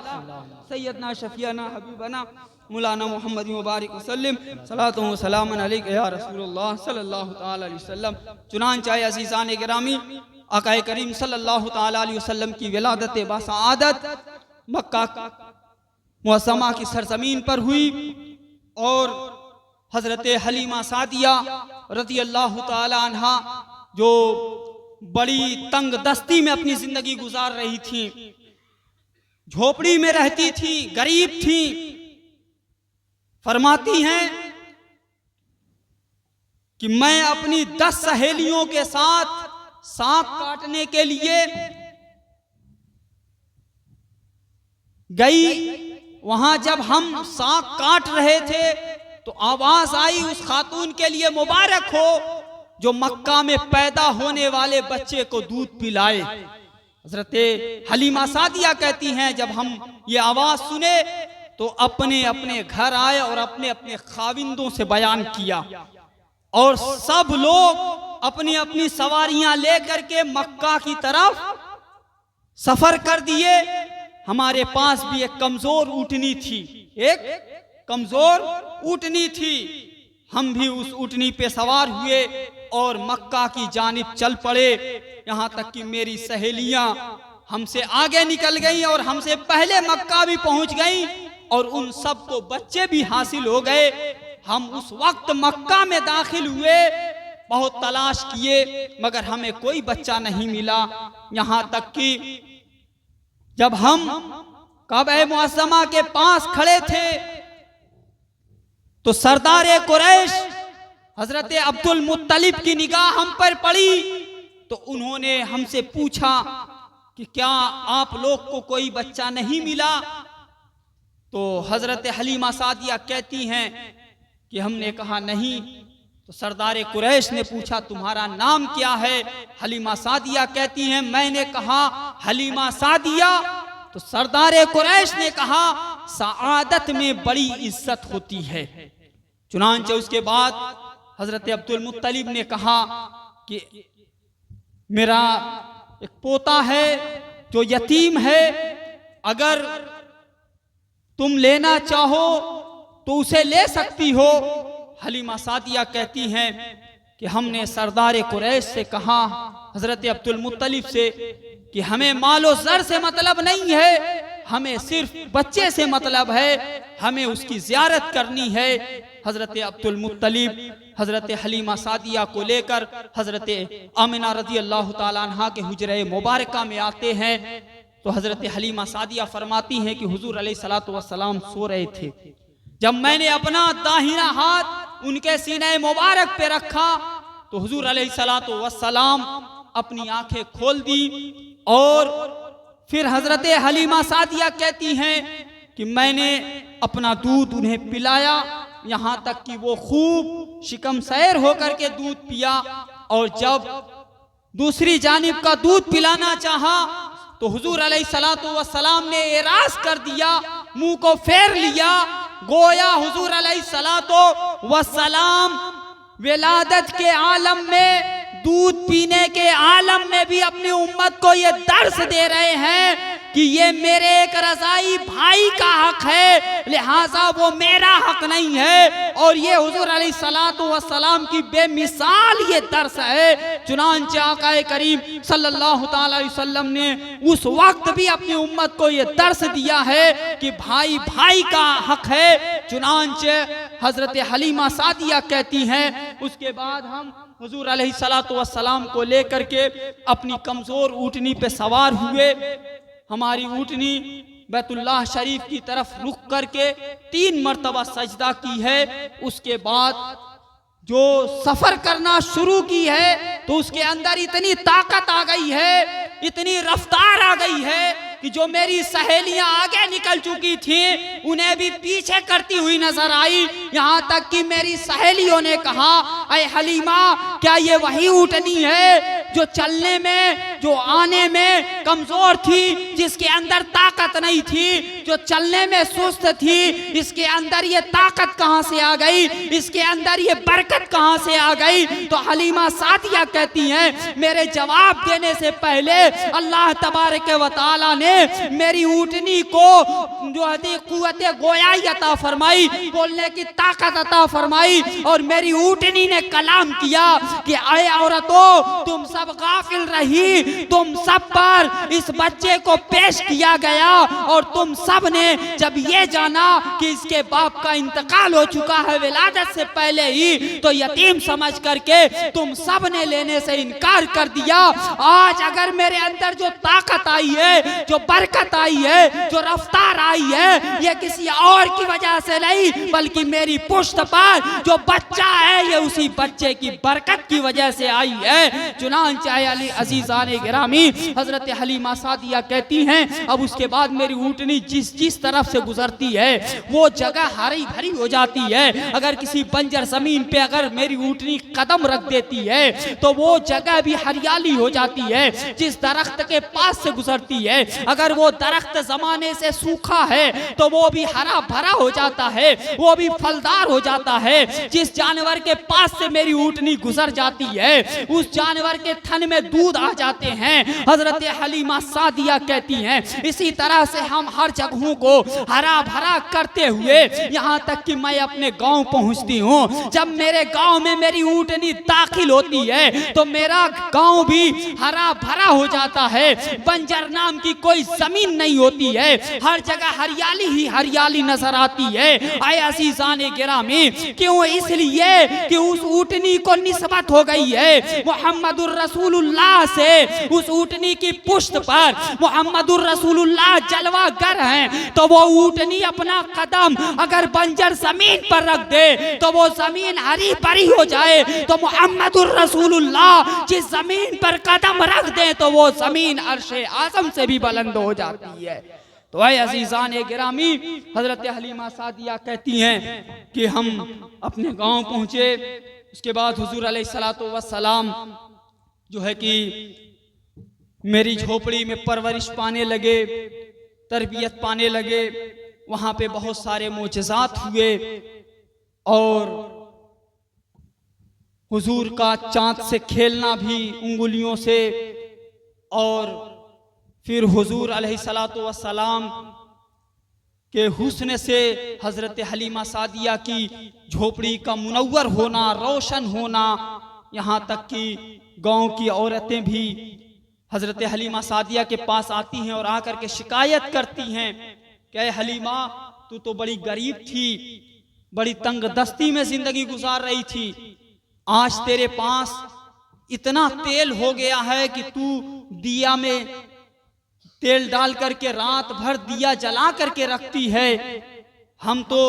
सय्यदना शफीअना हबीबना मौलाना मोहम्मद मुबारक वसल्लम सलातो व सलामन अलैका या रसूलुल्लाह सल्लल्लाहु तआला अलैहि वसल्लम। चुनांचे अज़ीज़ाने गिरामी, आक़ाए करीम सल्लल्लाहु तआला अलैहि वसल्लम की विलादत बासआदत मक्का मुअज़्ज़मा की सरजमीन पर हुई और हजरत हलीमा सादिया रज़ी अल्लाह ताला अन्हा जो बड़ी तंग दस्ती में अपनी जिंदगी गुजार रही थी, झोपड़ी में रहती थी, गरीब थी, फरमाती हैं कि मैं अपनी 10 सहेलियों के साथ सांप काटने के लिए गई। वहां जब हम सांप काट रहे थे तो आवाज आई उस खातून के लिए मुबारक हो जो मक्का में पैदा होने वाले बच्चे को दूध पिलाए। हजरत हलीमा सादिया कहती हैं जब हम ये आवाज सुने तो अपने अपने घर आए और अपने अपने खाविंदों से बयान किया और सब लोग अपनी अपनी सवारियां लेकर के मक्का की तरफ सफर कर दिए। हमारे पास भी एक कमजोर ऊँटनी थी, एक कमजोर ऊँटनी थी। हम भी उस ऊँटनी पे सवार हुए और मक्का की जानिब चल पड़े। यहाँ तक कि मेरी सहेलियां हमसे आगे निकल गईं और हमसे पहले मक्का भी पहुंच गईं और उन सब को बच्चे भी हासिल हो गए। हम उस वक्त मक्का में दाखिल हुए, बहुत तलाश किए मगर हमें कोई बच्चा नहीं मिला। यहाँ तक कि जब हम काबा मुअज़्ज़मा के पास खड़े थे तो सरदार कुरैश हजरत अब्दुल मुत्तलिब की निगाह हम पर पड़ी तो उन्होंने हमसे पूछा कि क्या आप लोग को कोई बच्चा नहीं मिला। तो हजरत हलीमा सादिया कहती हैं कि हमने कहा नहीं। तो सरदार कुरैश ने पूछा तुम्हारा नाम क्या है। हलीमा सादिया कहती हैं मैंने कहा हलीमा सादिया। तो सरदार कुरैश ने कहा सआदत में बड़ी इज्जत होती है। चुनांचे उसके बाद हजरत अब्दुल मुत्तलिब ने कहा कि मेरा एक पोता है जो यतीम है, अगर तुम लेना चाहो तो उसे ले सकती हो। हलीमा सादिया कहती हैं कि हमने सरदार कुरैश से कहा हजरत अब्दुल मुत्तलिब से कि हमें मालो ज़र से मतलब नहीं है, हमें सिर्फ बच्चे से मतलब है, हमें उसकी ज़ियारत करनी है। हजरत अब्दुल मुत्तलिब हजरत हलीमा सादिया को लेकर हजरत आमिना रज़ी अल्लाह ताला अन्हा के हुजरे मुबारका में आते हैं तो हजरत हलीमा सादिया फरमाती हैं कि हुजूर अलैहिस्सलातु वस्सलाम सो रहे थे। जब मैंने अपना दाहिना हाथ उनके सीने मुबारक पे रखा तो हुजूर अलैहिस्सलातु वस्सलाम अपनी आंखें खोल दी और फिर हजरत हलीमा सादिया कहती हैं कि मैंने अपना दूध उन्हें पिलाया, यहाँ तक कि वो खूब शिकम सैर होकर के दूध पिया। और जब दूसरी जानिब का दूध पिलाना चाहा तो हुजूर अलैहिस्सलातु वस्सलाम ने एराज कर दिया, मुंह को फेर लिया, गोया हुजूर अलैहिस्सलातु वस्सलाम विलादत के आलम में, दूध पीने के आलम में भी अपनी उम्मत को ये दर्स दे रहे हैं कि ये मेरे एक रज़ाई भाई का हक है, लिहाजा वो मेरा हक नहीं है। और ये हुजूर अलैहिस्सलातु वस्सलाम की बेमिसाल ये दर्स है। चुनांचे आका करीम सल्लल्लाहु ताला अलैहि वसल्लम ने उस वक्त भी अपनी उम्मत को ये दर्स दिया है कि भाई भाई का हक है। चुनांचे हजरत हलीमा सादिया कहती हैं उसके बाद हम हुजूर अलैहिस्सलातु वस्सलाम को लेकर के अपनी कमजोर ऊँटनी पे सवार हुए। हमारी ऊँटनी बैतुल्लाह शरीफ की तरफ रुख करके 3 मरतबा सजदा की है। उसके बाद जो सफर करना शुरू की है तो उसके अंदर इतनी ताकत आ गई है, इतनी रफ्तार आ गई है कि जो मेरी सहेलियां आगे निकल चुकी थी उन्हें भी पीछे करती हुई नजर आई। यहाँ तक कि मेरी सहेलियों ने कहा अय हलीमा क्या ये वही ऊँटनी है जो चलने में, जो आने में कमजोर थी, जिसके अंदर ताकत नहीं थी, जो चलने में सुस्त थी, इसके अंदर ये ताकत कहाँ से आ गई, इसके अंदर ये बरकत कहाँ से आ गई। तो हलीमा सादिया कहती हैं मेरे जवाब देने से पहले अल्लाह तबारक व तआला ने मेरी ऊँटनी को जो है कुव्वत गोयाई अता फरमाई, बोलने की ताकत अता फरमाई और मेरी ऊँटनी ने कलाम किया कि अय औरतों तुम सब गाफिल रही, तुम सब पर इस बच्चे को पेश किया गया और तुम सब ने जब ये जाना कि इसके बाप का इंतकाल हो चुका है विलादत से पहले ही, तो यतीम समझ करके तुम सब ने लेने से इनकार कर दिया। आज अगर मेरे अंदर जो ताकत आई है, जो बरकत आई है, जो रफ्तार आई है, ये किसी और की वजह से नहीं बल्कि मेरी पुश्त पर जो बच्चा है ये उसी बच्चे की बरकत की वजह से आई है। चुनांचे अली अजीजान गिरामी हजरत हलीमा सादिया कहती हैं, अब उसके बाद मेरी ऊँटनी जिस तरफ से गुजरती है वो जगह हरी भरी हो जाती है। अगर किसी बंजर जमीन पे अगर मेरी ऊँटनी कदम रख देती है तो वो जगह भी हरियाली हो जाती है। जिस दरख्त के पास से गुजरती है अगर वो दरख्त जमाने से सूखा है तो वो भी हरा भरा हो जाता है, वो भी फलदार हो जाता है। जिस जानवर के पास से मेरी ऊँटनी गुजर जाती है उस जानवर के थन में दूध आ जाते हैं। हजरत हलीमा सादिया कहती हैं, इसी तरह से हम हर जगहों को हरा भरा करते हुए यहाँ तक कि मैं अपने गांव पहुँचती हूँ। जब मेरे गांव में मेरी ऊँटनी दाखिल होती है तो मेरा गांव भी हरा भरा हो जाता है। बंजर नाम की कोई जमीन नहीं होती है, हर जगह हरियाली ही हरियाली नजर आती है। आए अजीजान गिरामी, क्यों? इसलिए कि उस ऊँटनी को निस्बत हो गई है मुहम्मदुर रसूलुल्लाह से। उस ऊँटनी की पुश्त पर मुहम्मदुर रसूलुल्लाह जलवागर हैं, तो वो ऊँटनी अपना कदम अगर बंजर जमीन पर रख दे तो वो जमीन हरी भरी हो जाए। तो मुहम्मदुर रसूलुल्लाह जिस जमीन पर कदम रख दे तो वो जमीन अर्शे आज़म से भी बुलंद हो जाती है। तो ऐ अजीजान गिरामी, हजरत हलीमा सादिया कहती हैं कि हम अपने गांव पहुंचे। उसके बाद हुजूर अलैहिस्सलातु वस्सलाम जो है कि मेरी झोपड़ी में परवरिश पाने लगे, तरबियत पाने लगे। वहाँ पे बहुत सारे मोजज़ात हुए और हुजूर का चाँद से खेलना भी उंगलियों से, और फिर हुजूर अलैहिस्सलातु वस्सलाम के हुस्न से हजरत हलीमा सादिया की झोपड़ी का मुनव्वर होना, रोशन होना, यहाँ तक कि गांव की औरतें भी हजरत हलीमा सादिया के पास आती हैं और आकर के शिकायत करती हैं कि हलीमा तू तो बड़ी गरीब थी, बड़ी तंग दस्ती में जिंदगी गुजार रही थी, आज तेरे पास इतना तेल हो गया है कि तू दिया में तेल डाल करके रात भर दिया जला करके रखती है। हम तो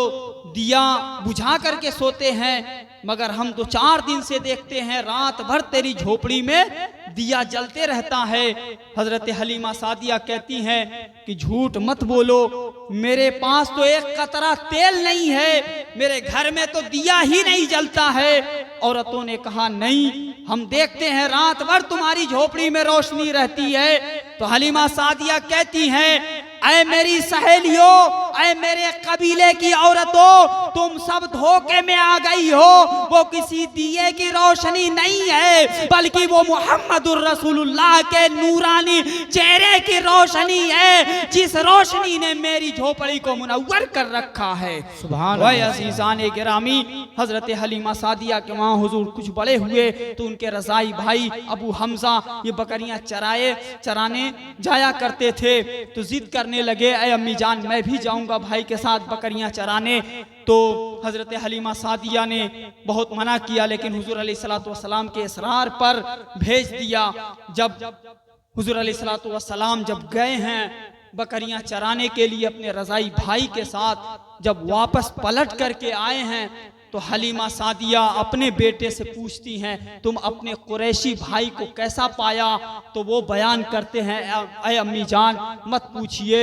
दिया बुझा करके सोते हैं, मगर हम तो 4 दिन से देखते हैं रात भर तेरी झोपड़ी में दिया जलते रहता है। हजरत हलीमा सादिया कहती हैं कि झूठ मत बोलो, मेरे पास तो एक कतरा तेल नहीं है, मेरे घर में तो दिया ही नहीं जलता है। औरतों ने कहा नहीं, हम देखते हैं रात भर तुम्हारी झोपड़ी में रोशनी रहती है। तो हलीमा सादिया कहती हैं, ऐ मेरी सहेलियों, ऐ मेरे कबीले की औरतों, तुम सब धोखे में आ गई हो। वो किसी दिए की रोशनी नहीं है बल्कि वो मुहम्मदुर रसूलुल्लाह के नूरानी चेहरे की रोशनी है, जिस रोशनी ने मेरी झोपड़ी को मुनव्वर कर रखा है। सुभान अल्लाह। अज़ीज़ान गिरामी, हजरत हलीमा सादिया के वहाँ हुजूर कुछ बड़े हुए तो उनके रज़ाई भाई अबू हमजा ये बकरियां चराने जाया करते थे। तो जिद करने लगे, ऐ अम्मी जान मैं भी जाऊंगा भाई के साथ बकरियां चराने। तो हजरत हलीमा सादिया ने बहुत मना किया, लेकिन हुजूर अलैहिस्सलातु वस्सलाम के इसरार पर भेज दिया। जब हुजूर अलैहिस्सलातु वस्सलाम जब गए हैं बकरियां चराने के लिए अपने रज़ाई भाई के साथ, जब वापस पलट करके आए हैं तो हलीमा सादिया अपने बेटे से पूछती हैं, तुम अपने कुरैशी भाई को कैसा पाया? तो वो बयान करते हैं, ऐ अम्मी जान मत पूछिए,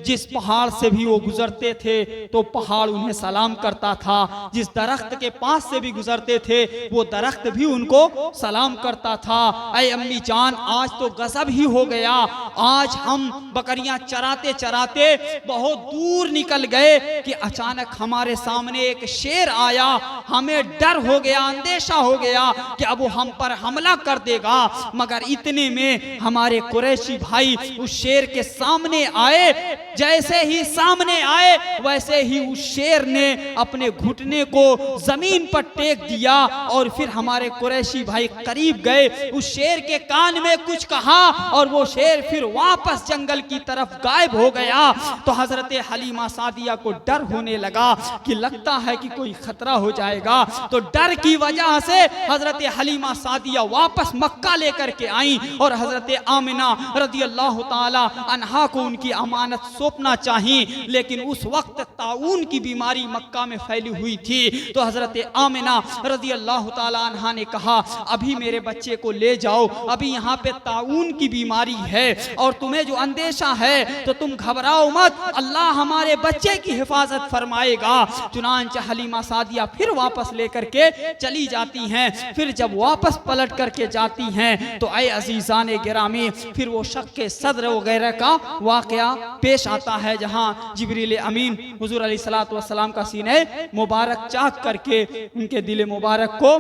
जिस पहाड़ से भी वो गुजरते थे तो पहाड़ उन्हें सलाम करता था, जिस दरख्त के पास से भी गुजरते थे वो दरख्त भी उनको सलाम करता था। ऐ अम्मी जान आज तो गजब ही हो गया, आज हम बकरियां चराते चराते बहुत दूर निकल गए कि अचानक हमारे सामने एक शेर आया, हमें डर हो गया, अंदेशा हो गया कि अब वो हम पर हमला कर देगा। मगर इतने में हमारे कुरैशी भाई उस शेर के सामने आए, जैसे ही सामने आए वैसे ही उस शेर ने अपने घुटने को जमीन पर टेक दिया और फिर हमारे कुरैशी भाई करीब गए, उस शेर के कान में कुछ कहा और वो शेर फिर वापस जंगल की तरफ गायब हो गया तो हजरत हलीमा सादिया को डर होने लगा कि लगता है कि कोई खतरा हो जाएगा। तो डर की वजह से हजरत हलीमा सादिया वापस मक्का लेकर के आई और हजरत आमिना रज़ी अल्लाह ताला अन्हा को उनकी अमानत सौंपना चाहिए, लेकिन उस वक्त ताऊन की बीमारी मक्का में फैली हुई थी। तो हजरत आमिना रज़ी अल्लाह ताला अन्हा ने कहा, अभी मेरे बच्चे को ले जाओ, अभी यहाँ पे ताऊन की बीमारी है और तुम्हें जो अंदेशा है तो तुम घबराओ मत, अल्लाह हमारे बच्चे की हिफाजत फरमाएगा। चुनांचे हलीमा सादिया फिर वापस लेकर के चली जाती हैं। फिर जब वापस पलट करके जाती हैं तो ऐ अजीजान गिरामी, फिर वो शक्के सद्र वगैरह का वाकया पेश आता है, जहां जिब्रील अमीन हुजूर अलैहिस्सलातु वस्सलाम का सीने मुबारक चाक करके उनके दिल मुबारक को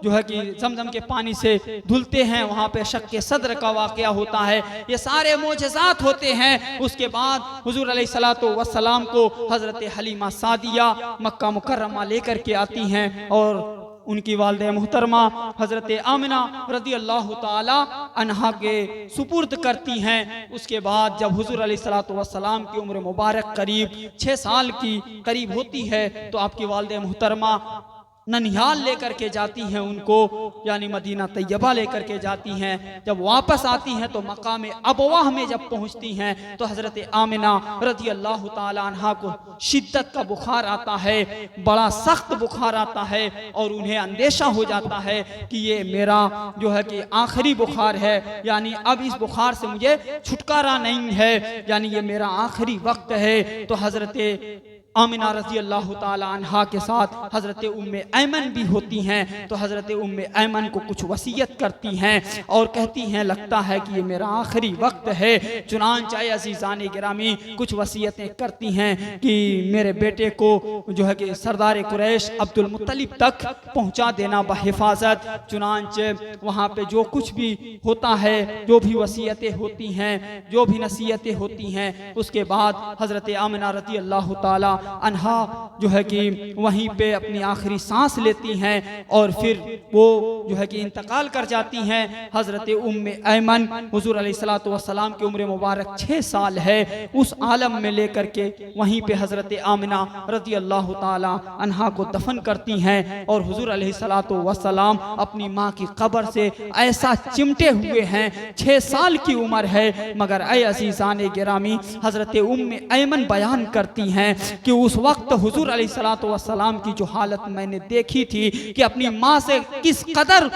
जो है कि जमजम के पानी से धुलते हैं। वहां पे शक्के सद्र का वाकया होता है। ये सारे मोजज़ात होते हैं। उसके बाद हुजूर अलैहिस्सलातु वस्सलाम को हजरत हलीमा सादिया मक्का मुकर्रमा लेकर के आती हैं और उनकी वालिदा मुहतरमा हजरत आमिना रज़ी अल्लाह ताला अन्हा के सुपुर्द करती हैं। उसके बाद जब हुजूर अलैहिस्सलातु वस्सलाम की उम्र मुबारक करीब 6 साल की करीब होती है तो आपकी वालिदा मुहतरमा ननिहाल लेकर के जाती हैं उनको, यानी मदीना तैयबा लेकर के जाती हैं। जब वापस आती हैं तो मकाम अबवाह में जब पहुंचती हैं तो हजरत आमिना रज़ी अल्लाह ताला अन्हा को शिद्दत का बुखार आता है, बड़ा सख्त बुखार आता है और उन्हें अंदेशा हो जाता है कि ये मेरा जो है कि आखिरी बुखार है, यानी अब इस बुखार से मुझे छुटकारा नहीं है, यानी ये मेरा आखिरी वक्त है। तो हजरत आमिना रज़ी अल्लाह ताला अन्हा के साथ हज़रत उम्मे ऐमन भी होती हैं। तो हज़रत उम्मे ऐमन को कुछ वसीयत करती हैं और कहती हैं, लगता है कि ये मेरा आखिरी वक्त है। चुनांचे अज़ीज़ान गिरामी कुछ वसीयतें करती हैं कि मेरे बेटे को जो है कि सरदार कुरैश अब्दुल मुत्तलिब तक पहुँचा देना बहिफाजत। चुनांचे वहाँ पे जो कुछ भी होता है, जो भी वसीयतें होती हैं, जो भी नसीहतें होती हैं, उसके बाद हज़रत आमिना रज़ी अल्लाह ताला अन्हा जो है कि वहीं पे अपनी आखिरी सांस लेती हैं और फिर वो जो है कि इंतकाल कर जाती हैं। हजरत उम्मे ऐमन हुजूर अलैहिस्सलातु वस्सलाम की उम्र मुबारक 6 साल है, उस आलम में लेकर के वहीं पे हजरत आमिना रज़ी अल्लाह ताला अन्हा को दफन करती हैं और हुजूर अलैहिस्सलातु वस्सलाम अपनी माँ की कब्र से ऐसा चिमटे हुए हैं, 6 साल की उम्र है, मगर ऐ अज़ीज़ान गिरामी हजरत उम्मे ऐमन बयान करती हैं कि उस वक्त हुजूर अलैहिस्सलातु वस्सलाम की जो हालत मैंने देखी थी कि अपनी माँ से किस कदर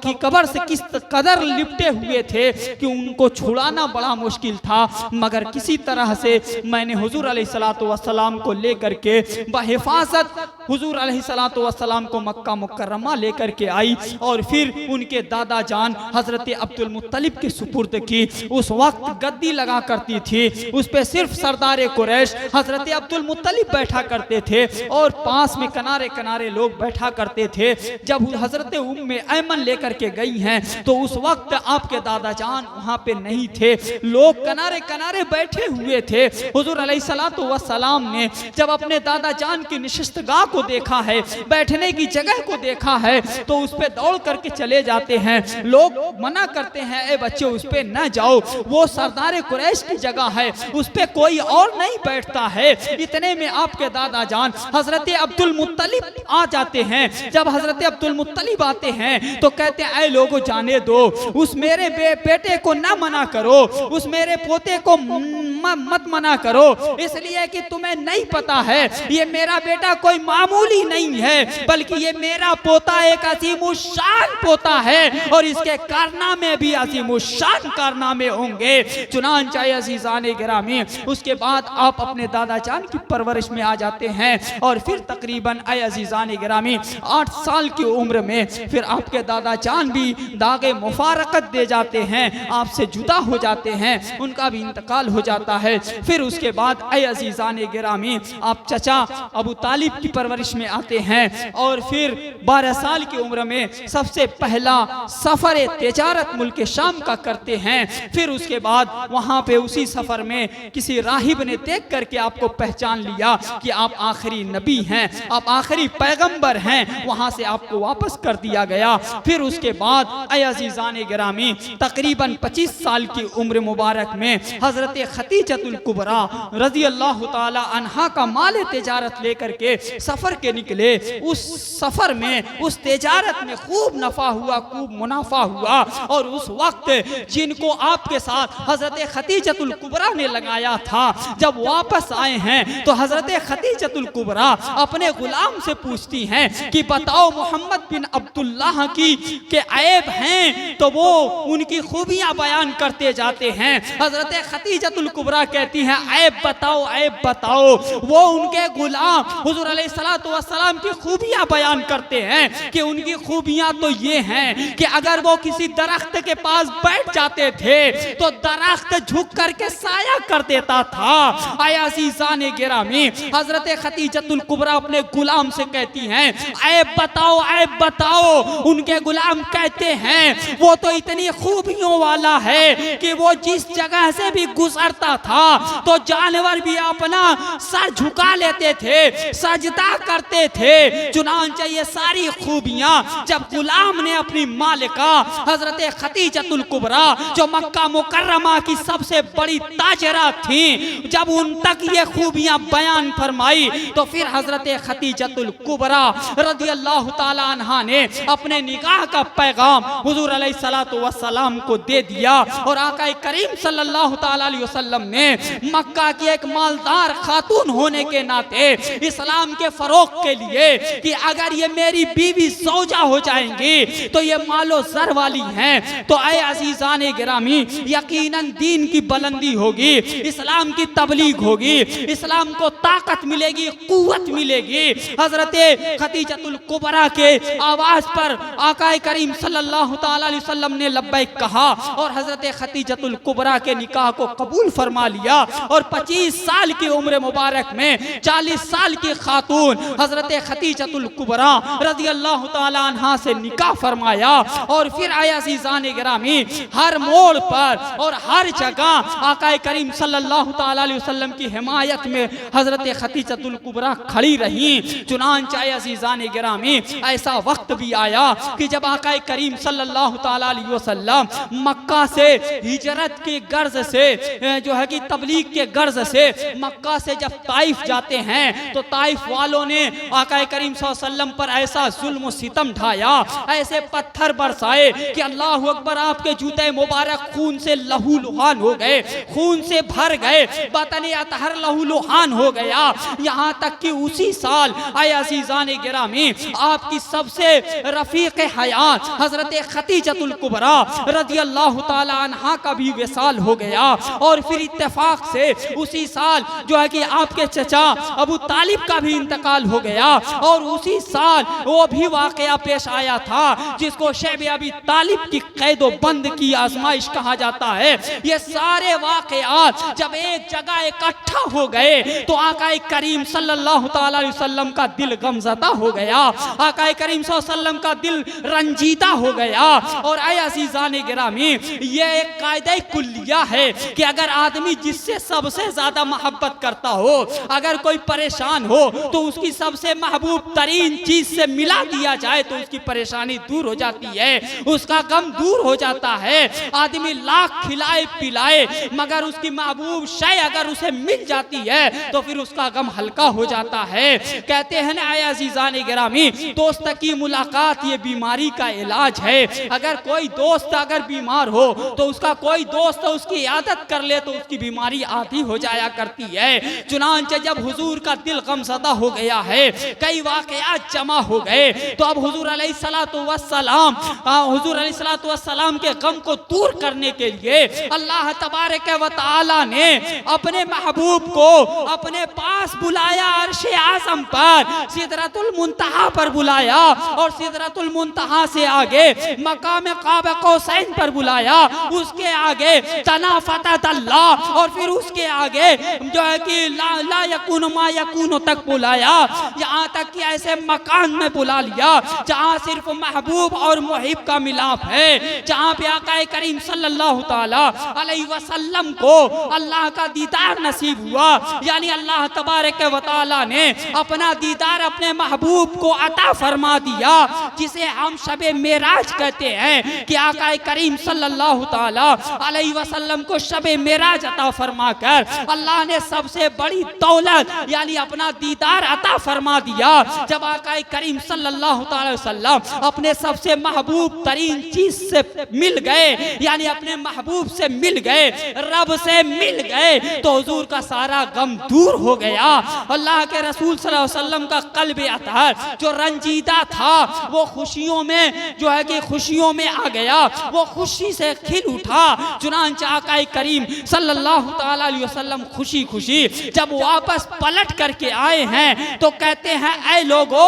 की कब्र से किस कदर लिपटे हुए थे कि उनको छुड़ाना बड़ा मुश्किल था, मगर किसी तरह से मैंने हुजूर अलैहिस्सलातु वस्सलाम को लेकर के बहिफाजत हुजूर अलैहिस्सलातु वस्सलाम को मक्का मुकर्रमा लेकर के आई और फिर उनके दादा जान हजरत अब्दुल मुत्तलिब के सुपुर्द की। उस वक्त गद्दी लगा करती थी, उस पे सिर्फ सरदार कुरैश हजरत अब्दुल मुत्तलिब बैठा करते थे और पास में किनारे किनारे लोग बैठा करते थे। जब हजरत उम्मे ऐमन लेकर के गई हैं तो उस वक्त आपके दादा जान वहाँ पे नहीं थे, लोग किनारे किनारे बैठे हुए थे। हुजूर अलैहिस्सलातु वस्सलाम ने जब अपने दादा जान की निशिस्तगाह को देखा है, बैठने की जगह को देखा है, तो उस पे दौड़ करके चले जाते हैं। लोग मना करते हैं, ए बच्चे उस पे न जाओ, वो सरदार कुरैश की जगह है, उस पे कोई और नहीं बैठता है। इतने में आपके दादा जान हजरत अब्दुल मुत्तलिब आ जाते हैं। जब हजरत अब्दुल मुत्तलिब आते हैं तो कहते हैं, ऐ लोगों जाने दो, उस मेरे बेटे को ना मना करो, उस मेरे पोते को मत मना करो, इसलिए कि तुम्हें नहीं पता है ये मेरा बेटा कोई मामूली नहीं है, बल्कि ये मेरा पोता एक अज़ीमुश्शान पोता है और इसके कारनामे भी अज़ीमुश्शान कारनामे होंगे। चुनांचे अज़ीज़ान गिरामी उसके बाद आप अपने दादा जान की परवरिश में आ जाते हैं और फिर तकरीबन ऐ अज़ीज़ान गिरामी 8 साल की उम्र में फिर आपके दादा जान भी दागे मुफारकत दे जाते हैं, आपसे जुदा हो जाते हैं, उनका भी इंतकाल हो जाता है। फिर उसके बाद ऐ अज़ीज़ान गिरामी आप चचा अबू तालिब की परवरिश में आते हैं और फिर 12 साल की उम्र में सबसे पहला सफर तिजारत मुल्क शाम का करते हैं। फिर उसके बाद वहां पे उसी सफर में किसी राहिब ने देख करके आपको पहचान लिया कि आप आखिरी नबी हैं, आप आखिरी पैगंबर हैं, वहां से आपको वापस कर दिया गया। फिर उसके बाद अज़ीज़ान गिरामी तकरीबन 25 साल की उम्र मुबारक में हजरत खतीजतुल कुबरा रजी अल्लाह ताला अन्हा का माल तिजारत लेकर के सफर के निकले। उस सफर में उस तिजारत में खूब नफा हुआ, खूब मुनाफा हुआ। और उस वक्त जिनको आपके साथ हजरत खतीजतुल कुबरा ने लगाया था, जब वापस आए हैं तो हजरत खतीजतुल कुबरा अपने गुलाम से पूछती हैं कि बताओ मोहम्मद बिन अब्दुल्लाह की के ऐब हैं, तो वो उनकी खूबियां बयान करते जाते हैं। हजरत खतीजतुल कुबरा कहती हैं ऐब बताओ, ऐब बताओ। वो उनके गुलाम हुजूर अलैहिस्सलातु वस्सलाम की खूबियां बयान करते हैं कि उनकी खूबियां तो ये हैं कि अगर वो किसी दरख्त के पास बैठ जाते थे तो दरख्त झुक करके साया कर देता था। अज़ीज़ान गिरामी हजरत खतीजतुल कुबरा अपने गुलाम से कहती हैं ऐब बताओ, ऐब बताओ। उनके गुलाम कहते हैं वो तो इतनी खूबियों वाला है कि वो जिस जगह से भी गुजरता था तो जानवर भी अपना सर झुका लेते थे, सजदा करते थे। चुनांचे ये सारी खूबियां जब गुलाम ने अपनी मालिका हजरत खतीजतुल कुबरा जो मक्का मुकर्रमा की सबसे बड़ी ताजरा थी, जब उन तक ये खूबियां बयान फरमाई तो फिर हजरत खतीजतुल कुबरा रज़ी अल्लाह ताला अन्हा ने अपने निगाह का पैगाम हुजूर अलैहिस्सलातु वस्सलाम को दे दिया। और आका करीम सल्लल्लाहु ताला अलैहि वसल्लम ने मक्का की एक मालदार खातून होने के नाते इस्लाम के फरोग के लिए कि अगर ये मेरी बीवी सौजा हो जाएंगी तो ये मालो जर वाली हैं, तो ऐ अज़ीज़ान गिरामी यकीनन दीन की बुलंदी होगी, इस्लाम की तबलीग होगी, इस्लाम को ताकत मिलेगी, कुव्वत मिलेगी। हजरत खतीजतुल कुबरा के आवाज पर आका करीम सल्लल्लाहु ताला अलैहि वसल्लम ने लब्बैक कहा और हजरत खतीजतुल कुबरा के निकाह को कबूल फरमा लिया। और 25 साल की उम्र मुबारक में 40 साल की खातून हजरत खतीजतुल कुबरा रज़ी अल्लाह ताला अन्हा से निकाह फरमाया। और फिर अज़ीज़ान गिरामी हर मोड़ पर और हर जगह आका करीम सल्लल्लाहु ताला अलैहि वसल्लम की हिमायत में हजरत खतीजतुल कुबरा खड़ी रही। चुनांचे अज़ीज़ान गिरामी ऐसा वक्त भी आया कि जब आका करीम सल्लल्लाहु ताला अलैहि वसल्लम मक्का से हिजरत की गर्ज से जो है कि तबलीग के गर्ज से मक्का से जब ताइफ जाते हैं तो ताइफ वालों ने आका करीम सल्लल्लाहु अलैहि वसल्लम पर ऐसा जुल्म सितम ढाया, ऐसे पत्थर बरसाए कि अल्लाह अकबर आपके जूते मुबारक खून से लहूलुहान हो गए, खून से भर गए, बतन अतहर लहूलुहान हो गया। यहाँ तक कि उसी साल अज़ीज़ान गिरामी आपकी सबसे रफीक हयात हजरत खतीजतुल कुबरा रज़ी अल्लाह ताला अन्हा का भी विसाल हो गया। और फिर इत्तेफाक से उसी साल जो है कि आपके चचा अबू तालिब का भी इंतकाल हो गया। और उसी साल वो भी वाकया पेश आया था जिसको शैब अबी तालिब की कैदो बंद की आजमाइश कहा जाता है। ये सारे वाकयात जब एक जगह इकट्ठा हो गए तो आका करीम सल्लल्लाहु ताला अलैहि वसल्लम का दिल गमज़दा हो गया, आका करीम सल्लल्लाहु अलैहि वसल्लम का दिल रंजीदा हो गया। और अज़ीज़ान गिरामी ये एक कायदा कुल्लिया है कि अगर आदमी जिससे सबसे ज्यादा मोहब्बत करता हो, अगर कोई परेशान हो तो उसकी सबसे महबूब तरीन चीज से मिला दिया जाए तो उसकी परेशानी दूर हो जाती है, उसका गम दूर हो जाता है। आदमी लाख खिलाए पिलाए मगर उसकी महबूब शय अगर उसे मिल जाती है तो फिर उसका गम हल्का हो जाता है। कहते हैं ना अज़ीज़ान गिरामी दोस्त की मुलाकात ये बीमारी का इलाज है। अगर कोई दोस्त अगर बीमार हो तो उसका कोई दोस्त उसकी इयादत कर ले तो उसकी बीमारी आधी हो जाया करती है। चुनांचे जब हुजूर का दिल गमज़दा हो गया है, कई वाक़यात जमा हो गए, तो अब हुजूर अलैहिस्सलातु वस्सलाम के गम को दूर करने के लिए अल्लाह तबारक व तआला ने अपने महबूब को अपने पास बुलाया, अर्श आज़म पर सिदरतुल मुंतहा पर बुलाया और सिदरतुल मुंतहा से आगे मकाम क़ाब क़ौसैन पर बुलाया, उसके आगे तनाफ़त अल्लाह और फिर उसके आगे जो है कि ला यकून मा यकून तक बुलाया। यहाँ तक कि ऐसे मकान में बुला लिया जहाँ सिर्फ महबूब और मुहिब का मिलाप है, जहाँ पे आका करीम सल्लल्लाहु ताला अलैहि वसल्लम को अल्लाह का दीदार नसीब हुआ। यानी अल्लाह तबारक व तआला ने अपना दीदार अपने महबूब को अता फरमा दिया, जिसे हम शबे मेराज कहते हैं कि आका करीम सल्लल्लाहु ताला अलैहि वसल्लम को शबे मेराज अता फरमा कर अल्लाह ने सबसे बड़ी दौलत यानी अपना दीदार अता फरमा दिया। जब आका करीम सल्लल्लाहु ताला अलैहि वसल्लम अपने सबसे महबूब तरीन चीज से मिल गए, यानी अपने महबूब से मिल गए, रब से मिल गए, तो हुजूर का सारा गम दूर हो गया। अल्लाह के रसूल सल्लल्लाहु अलैहि वसल्लम का कल्ब अतहर जो रंजीदा था वो खुशियों में जो है कि खुशियों में आ गया, वो खुशी से खिल उठा। चुनांचे आका करीम सल्लल्लाहु ताला अलैहि वसल्लम खुशी खुशी जब वापस पलट करके आए हैं तो कहते हैं, ऐ लोगो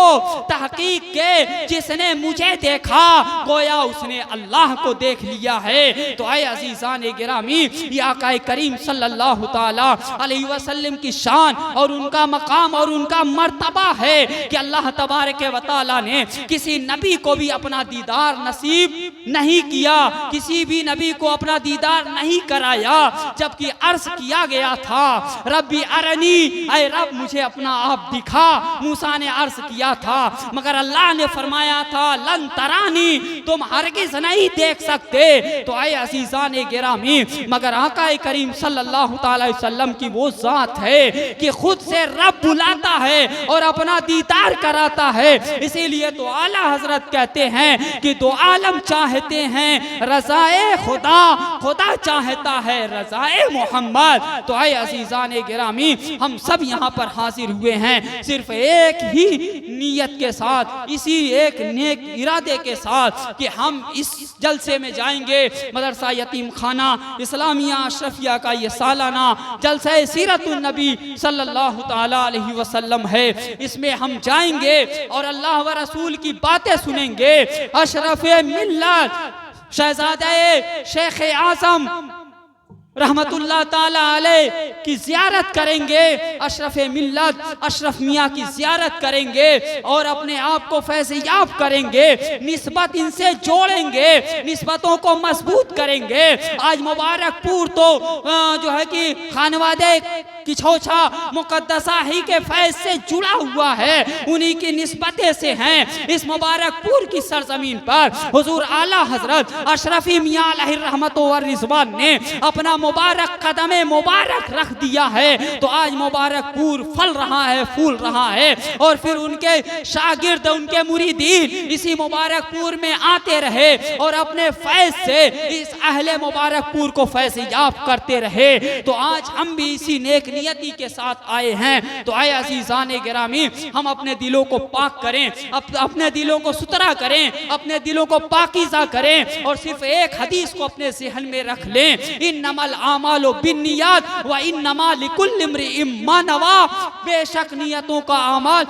तहकीक के जिसने मुझे देखा गोया उसने अल्लाह को देख लिया है। तो ऐ अजीजान गिरामी, ये आका करीम सल्लल्लाहु ताला अलैहि वसल्लम की शान और उनका मकाम और उनका मर्तबा है कि अल्लाह तबारक व तआला ने किसी नबी को भी अपना दीदार नसीब नहीं किया, किसी भी नबी को अपना दीदार नहीं कराया। जबकि अर्ज किया गया था, रब्बी अरनी, ऐ रब मुझे अपना आप दिखा। मूसा ने अर्ज किया था, मगर अल्लाह ने फरमाया था, लन तरानी, तुम हरगिज़ नहीं देख सकते। तो ऐ अज़ीज़ान गिरामी, मगर आका करीम सल्लल्लाहु ताला अलैहि वसल्लम की वो जात है कि खुद से रब बुलाता है और अपना दीदार कराता है। इसीलिए तो आला हजरत कहते हैं कि दो आलम चाहते हैं रज़ाए खुदा, खुदा चाहता है रज़ाए मोहम्मद। तो आए अज़ीज़ान गिरामी, हम सब यहाँ पर हाजिर हुए हैं सिर्फ एक ही नीयत के साथ, इसी एक नेक इरादे के साथ कि हम इस जलसे में जाएंगे। मदरसा यतीम खाना इस्लामिया अशरफिया का ये सालाना जलसा सीरतुन नबी सल्लल्लाहु ताला अलैहि वसल्लम है। इसमें हम जाएंगे और अल्लाह व रसूल की बातें सुनेंगे। अशरफे मिल्लत शहजादे शेख आज़म रहमतुल्लाह ताला अलैह की ज़ियारत करेंगे, अशरफ मिल्लत अशरफ मियाँ की ज़ियारत करेंगे और अपने आप को फैज़याब करेंगे, निस्बत इनसे जोड़ेंगे, निस्बतों को मजबूत करेंगे। आज मुबारकपुर तो जो है कि खानवादे किछोछा मुक़द्दसा ही के फैज़ से जुड़ा हुआ है, उन्हीं की निस्बतें से हैं। इस मुबारकपुर की सरजमीन पर हुजूर आला हजरत अशरफी मियाँ अलैहि रहमतो व रिज़वान ने अपना मुबारक कदमे मुबारक रख दिया है। तो आज मुबारकपुर फल रहा है, फूल रहा है और फिर उनके शागिर्द, उनके मुरीदीन इसी मुबारकपुर में आते रहे और अपने फैज़ से इस अहले मुबारकपुर को फैज़याब करते रहे। तो आज हम भी इसी नेक नियति के साथ आए हैं। तो आए अज़ीज़ान गिरामी, हम अपने दिलों को पाक करें, अपने दिलों को सुथरा करें, अपने दिलों को पाकीज़ा करें और सिर्फ एक हदीस को अपने ज़हन में रख लें, इन्नमल आमालो बिन्नियात व इन्नमा लिकुल्लि इम्रिइम मा नवा। बेशक नियतों का अमाल,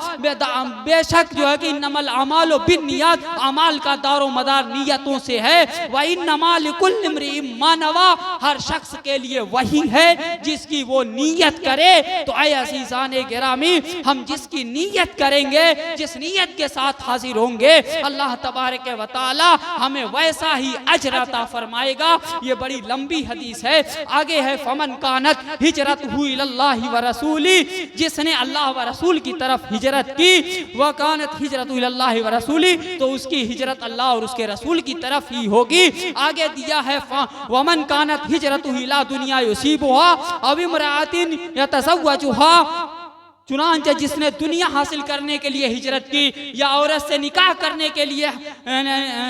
बेशक जो है कि इन्नमल आमालो बिन्नियात, अमाल का दारो मदार नियतों से है। व इन्नमा लिकुल्लि इम्रिइम मा नवा, हर शख्स के लिए वही है जिसकी वो नीयत करे। तो आए अज़ीज़ान गिरामी, हम जिसकी नीयत करेंगे, जिस नीयत के साथ हाजिर होंगे, अल्लाह तबारक व तआला हमें वैसा ही अजर अता फरमाएगा। ये बड़ी लंबी हदीस है, आगे है, फमन कानत हिजरतहु इलल्लाहि व रसूली, जिसने अल्लाह व रसूल की तरफ हिजरत की, व कानत हिजरतहु इलल्लाहि व रसूली, तो उसकी हिजरत अल्लाह और उसके रसूल की तरफ ही होगी। आगे दिया है, वमन कानत हिजरतहु इला दुनिया युसीबुहा अव इम्राअतिन यतज़व्वजुहा, चुनांचे जिसने दुनिया हासिल करने के लिए हिजरत की या औरत से निकाह करने के लिए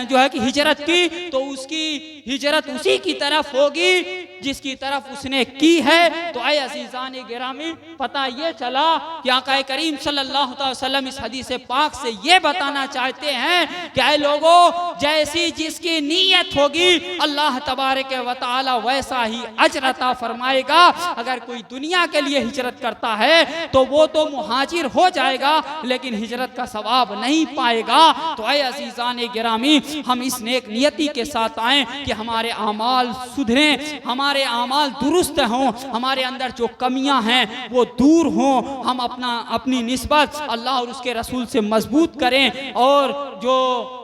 जो है कि हिजरत की, तो उसकी हिजरत उसी की तरफ होगी जिसकी तरफ उसने की है। तो आए अज़ीज़ान गिरामी, पता ये चला कि आका करीम सल्लल्लाहु अलैहि वसल्लम इस हदीस पाक से ये बताना चाहते हैं कि ऐ लोगों, जैसी जिसकी नीयत होगी अल्लाह तबारक व तआला वैसा ही अजर अता फरमाएगा। अगर कोई दुनिया के लिए हिजरत करता है तो वो तो मुहाजिर हो जाएगा लेकिन हिजरत का सवाब नहीं पाएगा। तो ऐ अजीजान गिरामी, हम इस नेक नियति के साथ आए कि हमारे आमाल सुधरें, हमारे आमाल दुरुस्त हों, हमारे अंदर जो कमियां हैं वो दूर हों, हम अपनी निस्बत अल्लाह और उसके रसूल से मजबूत करें और जो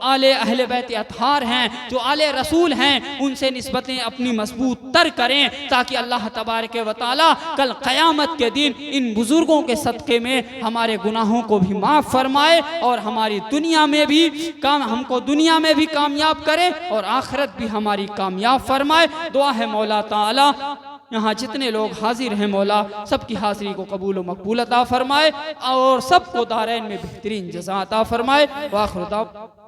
आले अहले बैत अतहार हैं, जो आले रसूल हैं, उनसे निस्बतें अपनी मजबूत तर करें ताकि अल्लाह तबारक व तआला कल क़यामत के दिन इन बुजुर्गों के सदक़े में हमारे गुनाहों को भी माफ़ फरमाए और हमारी दुनिया में भी हमको दुनिया में भी कामयाब करे और आखिरत भी हमारी कामयाब फरमाए। दुआ है मौला ताला यहाँ जितने लोग हाजिर हैं मौला सबकी हाजिरी को कबूल व मकबूल अता फरमाए और सबको दारैन में बेहतरीन जज़ा अता फरमाए। वाखिर